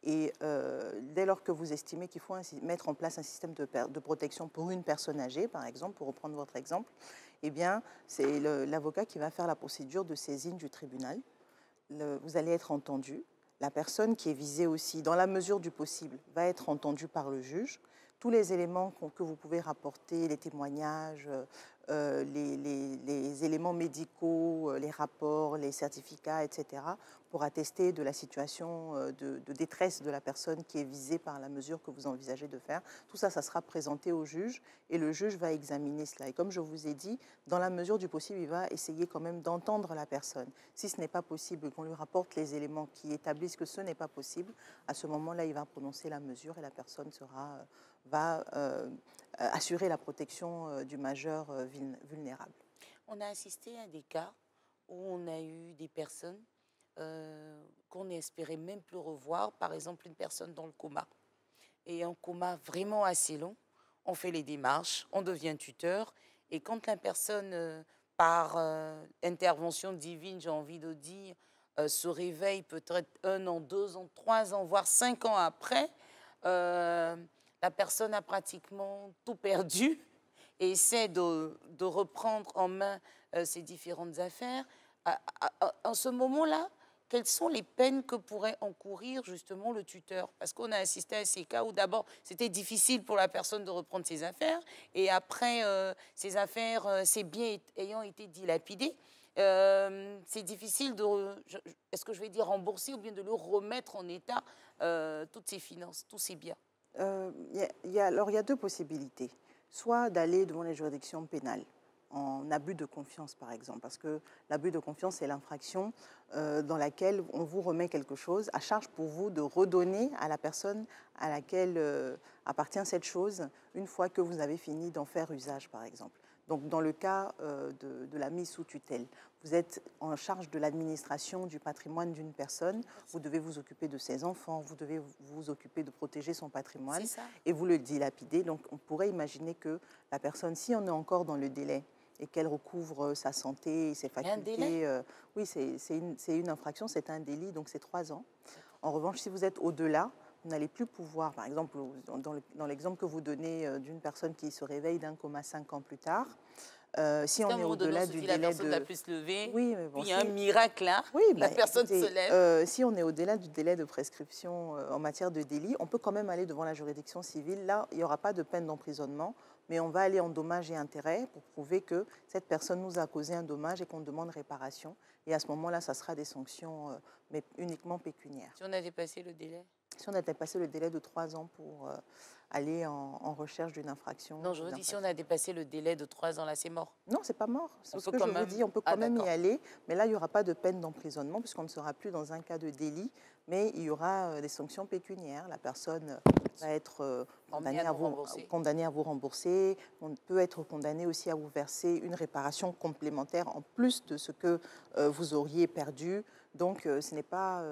Et dès lors que vous estimez qu'il faut mettre en place un système de protection pour une personne âgée, par exemple, pour reprendre votre exemple, eh bien, c'est l'avocat qui va faire la procédure de saisine du tribunal. Vous allez être entendu. La personne qui est visée aussi, dans la mesure du possible, va être entendue par le juge. Tous les éléments que vous pouvez rapporter, les témoignages, les éléments médicaux, les rapports, les certificats, etc., pour attester de la situation de détresse de la personne qui est visée par la mesure que vous envisagez de faire. Tout ça, ça sera présenté au juge et le juge va examiner cela. Et comme je vous ai dit, dans la mesure du possible, il va essayer quand même d'entendre la personne. Si ce n'est pas possible, qu'on lui rapporte les éléments qui établissent que ce n'est pas possible, à ce moment-là, il va prononcer la mesure et la personne va assurer la protection du majeur vulnérable. On a assisté à des cas où on a eu des personnes qu'on n'espérait même plus revoir, par exemple une personne dans le coma. Et un coma vraiment assez long, on fait les démarches, on devient tuteur, et quand la personne, par intervention divine, j'ai envie de dire, se réveille peut-être 1 an, 2 ans, 3 ans, voire 5 ans après, la personne a pratiquement tout perdu et essaie de reprendre en main ses différentes affaires. En ce moment-là, quelles sont les peines que pourrait encourir justement le tuteur? Parce qu'on a assisté à ces cas où d'abord c'était difficile pour la personne de reprendre ses affaires et après ses affaires, ses biens ayant été dilapidés, c'est difficile de, est-ce que je vais dire rembourser ou bien de le remettre en état toutes ses finances, tous ses biens? Alors, il y a 2 possibilités. Soit d'aller devant les juridictions pénales, en abus de confiance, par exemple, parce que l'abus de confiance, c'est l'infraction dans laquelle on vous remet quelque chose, à charge pour vous de redonner à la personne à laquelle appartient cette chose, une fois que vous avez fini d'en faire usage, par exemple. Donc, dans le cas de la mise sous tutelle, vous êtes en charge de l'administration du patrimoine d'une personne, vous devez vous occuper de ses enfants, vous devez vous occuper de protéger son patrimoine et vous le dilapidez. Donc, on pourrait imaginer que la personne, si on est encore dans le délai et qu'elle recouvre sa santé et ses facultés, oui, c'est une infraction, c'est un délit, donc c'est 3 ans. En revanche, si vous êtes au-delà, vous n'allez plus pouvoir, par exemple, dans l'exemple que vous donnez d'une personne qui se réveille d'un coma 5 ans plus tard, si on est au-delà du délai de... La personne n'a pu se lever, oui, mais bon, il y a un miracle là, oui, la personne se lève. Si on est au-delà du délai de prescription en matière de délit, on peut quand même aller devant la juridiction civile. Là, il n'y aura pas de peine d'emprisonnement, mais on va aller en dommages et intérêts pour prouver que cette personne nous a causé un dommage et qu'on demande réparation. Et à ce moment-là, ça sera des sanctions, mais uniquement pécuniaires. Si on a dépassé le délai? Si on a dépassé le délai de 3 ans pour aller en recherche d'une infraction. Non, je vous dis, si on a dépassé le délai de 3 ans, là, c'est mort. Non, c'est pas mort. C'est ce que je vous dis, on peut quand même y aller, mais là, il n'y aura pas de peine d'emprisonnement puisqu'on ne sera plus dans un cas de délit, mais il y aura des sanctions pécuniaires. La personne va être condamnée à vous rembourser. On peut être condamné aussi à vous verser une réparation complémentaire en plus de ce que vous auriez perdu. Donc, ce n'est pas...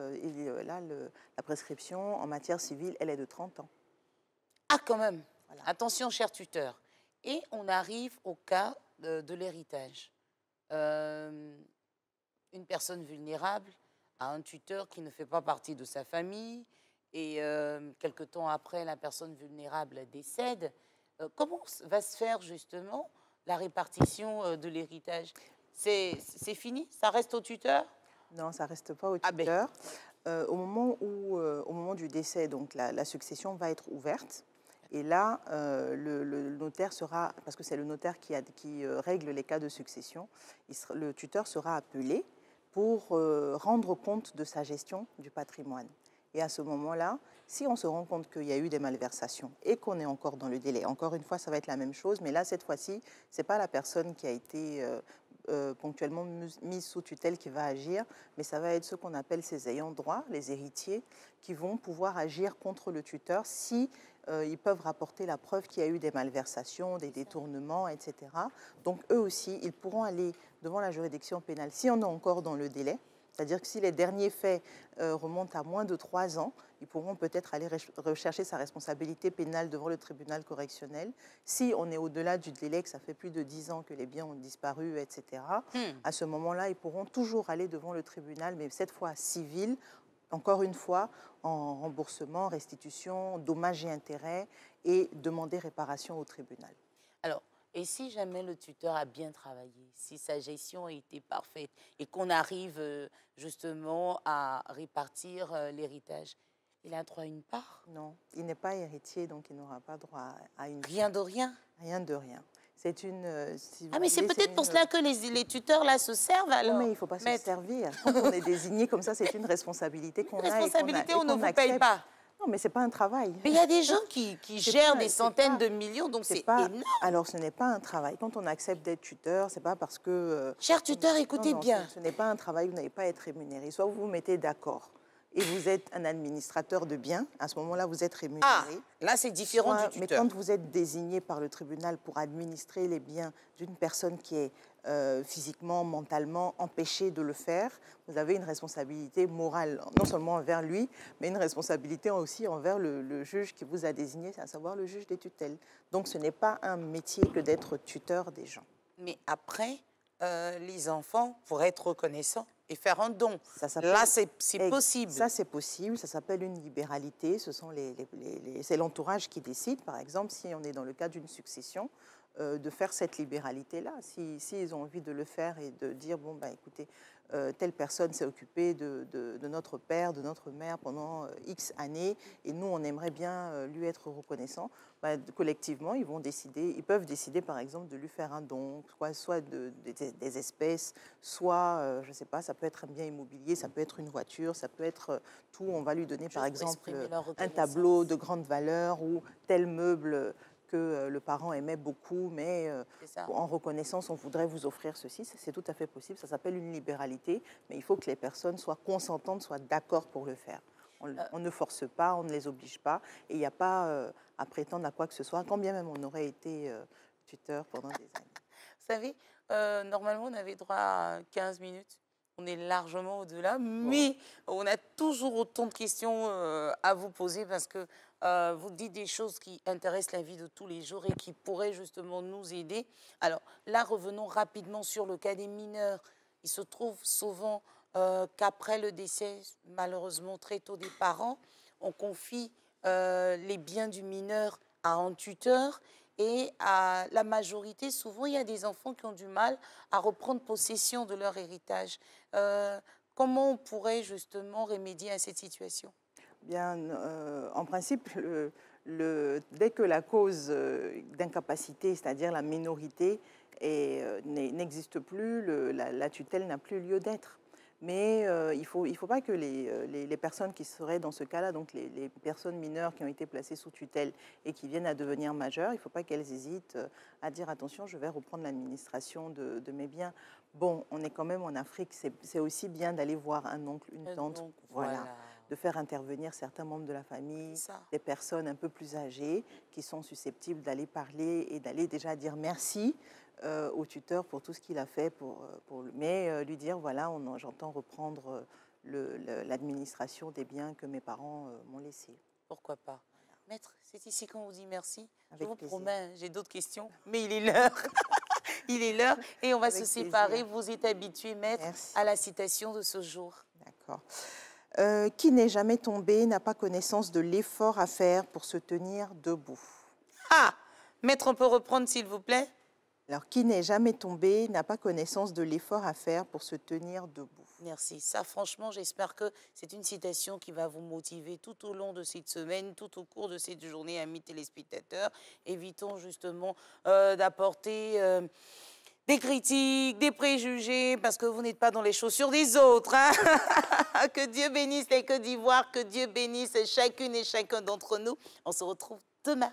là, la prescription en matière civile, elle est de 30 ans. Ah, quand même. Voilà. Attention, cher tuteur. Et on arrive au cas de l'héritage. Une personne vulnérable a un tuteur qui ne fait pas partie de sa famille et quelque temps après, la personne vulnérable décède. Comment va se faire justement la répartition de l'héritage? C'est fini? Ça reste au tuteur? Non, ça ne reste pas au tuteur. Au moment du décès, donc la succession va être ouverte. Et là, le notaire sera, parce que c'est le notaire qui règle les cas de succession, le tuteur sera appelé pour rendre compte de sa gestion du patrimoine. Et à ce moment-là, Si on se rend compte qu'il y a eu des malversations et qu'on est encore dans le délai, encore une fois, ça va être la même chose, mais là, cette fois-ci, ce n'est pas la personne qui a été ponctuellement mise sous tutelle qui va agir, mais ça va être ce qu'on appelle ses ayants droit, les héritiers, qui vont pouvoir agir contre le tuteur si ils peuvent rapporter la preuve qu'il y a eu des malversations, des détournements, etc. Donc eux aussi, ils pourront aller devant la juridiction pénale si on est encore dans le délai. C'est-à-dire que si les derniers faits remontent à moins de 3 ans, ils pourront peut-être aller rechercher sa responsabilité pénale devant le tribunal correctionnel. Si on est au-delà du délai, que ça fait plus de 10 ans que les biens ont disparu, etc., à ce moment-là, ils pourront toujours aller devant le tribunal, mais cette fois civil, encore une fois, en remboursement, restitution, dommages et intérêts, et demander réparation au tribunal. Alors, et si jamais le tuteur a bien travaillé, si sa gestion a été parfaite et qu'on arrive justement à répartir l'héritage, il a droit à une part? Non, il n'est pas héritier, donc il n'aura pas droit à une part. Rien de rien? Rien de rien. C'est une... mais c'est peut-être pour cela que les tuteurs là se servent alors. Non, mais il ne faut pas se servir. Quand on est désigné comme ça, c'est une responsabilité qu'on a. Une responsabilité, on ne vous paye pas. Non, mais ce n'est pas un travail. Mais il y a des gens qui gèrent des centaines de millions, donc c'est énorme. Alors, ce n'est pas un travail. Quand on accepte d'être tuteur, ce n'est pas parce que... Cher tuteur, écoutez bien. Ce n'est pas un travail, vous n'allez pas être rémunéré. Soit vous vous mettez d'accord et vous êtes un administrateur de biens, à ce moment-là, vous êtes rémunéré. Ah, là, c'est différent du tuteur. Mais quand vous êtes désigné par le tribunal pour administrer les biens d'une personne qui est physiquement, mentalement empêchée de le faire, vous avez une responsabilité morale, non seulement envers lui, mais une responsabilité aussi envers le juge qui vous a désigné, à savoir le juge des tutelles. Donc, ce n'est pas un métier que d'être tuteur des gens. Mais après, les enfants pourraient être reconnaissants et faire un don. Là, c'est possible. Ça, c'est possible. Ça s'appelle une libéralité. C'est l'entourage qui décide, par exemple, si on est dans le cas d'une succession, de faire cette libéralité-là. S'ils ont envie de le faire et de dire, bon, bah, écoutez, telle personne s'est occupée de notre père, de notre mère pendant X années, et nous, on aimerait bien lui être reconnaissant. Bah, collectivement, ils peuvent décider, par exemple, de lui faire un don, soit des espèces, soit, je ne sais pas, ça peut être un bien immobilier, ça peut être une voiture, ça peut être tout. On va lui donner, par exemple, un tableau de grande valeur ou tel meuble que le parent aimait beaucoup, mais en reconnaissance, on voudrait vous offrir ceci. C'est tout à fait possible. Ça s'appelle une libéralité, mais il faut que les personnes soient consentantes, soient d'accord pour le faire. On ne force pas, on ne les oblige pas, et il n'y a pas à prétendre à quoi que ce soit, quand bien même on aurait été tuteur pendant des années. Vous savez, normalement, on avait droit à 15 minutes. On est largement au-delà, mais on a toujours autant de questions à vous poser parce que vous dites des choses qui intéressent la vie de tous les jours et qui pourraient justement nous aider. Alors là, revenons rapidement sur le cas des mineurs. Il se trouve souvent qu'après le décès, malheureusement très tôt des parents, on confie les biens du mineur à un tuteur. Et à la majorité, souvent, il y a des enfants qui ont du mal à reprendre possession de leur héritage. Comment on pourrait justement remédier à cette situation? Bien, en principe, dès que la cause d'incapacité, c'est-à-dire la minorité, n'existe plus, la tutelle n'a plus lieu d'être. Mais il faut pas que les personnes qui seraient dans ce cas-là, donc les personnes mineures qui ont été placées sous tutelle et qui viennent à devenir majeures, il ne faut pas qu'elles hésitent à dire attention, je vais reprendre l'administration de mes biens. Bon, on est quand même en Afrique, c'est aussi bien d'aller voir un oncle, une tante, voilà, de faire intervenir certains membres de la famille, des personnes un peu plus âgées qui sont susceptibles d'aller parler et d'aller déjà dire merci au tuteur pour tout ce qu'il a fait, mais lui dire, voilà, j'entends reprendre l'administration des biens que mes parents m'ont laissés. Pourquoi pas? Maître, c'est ici qu'on vous dit merci. Avec je vous plaisir. promets, j'ai d'autres questions, mais il est l'heure. Il est l'heure et on va Avec se séparer. plaisir. Vous êtes habitué, maître, à la citation de ce jour. D'accord. Qui n'est jamais tombé n'a pas connaissance de l'effort à faire pour se tenir debout. Ah! Maître, on peut reprendre, s'il vous plaît? Alors, qui n'est jamais tombé n'a pas connaissance de l'effort à faire pour se tenir debout. Merci. Ça, franchement, j'espère que c'est une citation qui va vous motiver tout au long de cette semaine, tout au cours de cette journée, amis téléspectateurs. Évitons justement d'apporter des critiques, des préjugés, parce que vous n'êtes pas dans les chaussures des autres. Hein? Que Dieu bénisse les Côte d'Ivoire, que Dieu bénisse chacune et chacun d'entre nous. On se retrouve demain.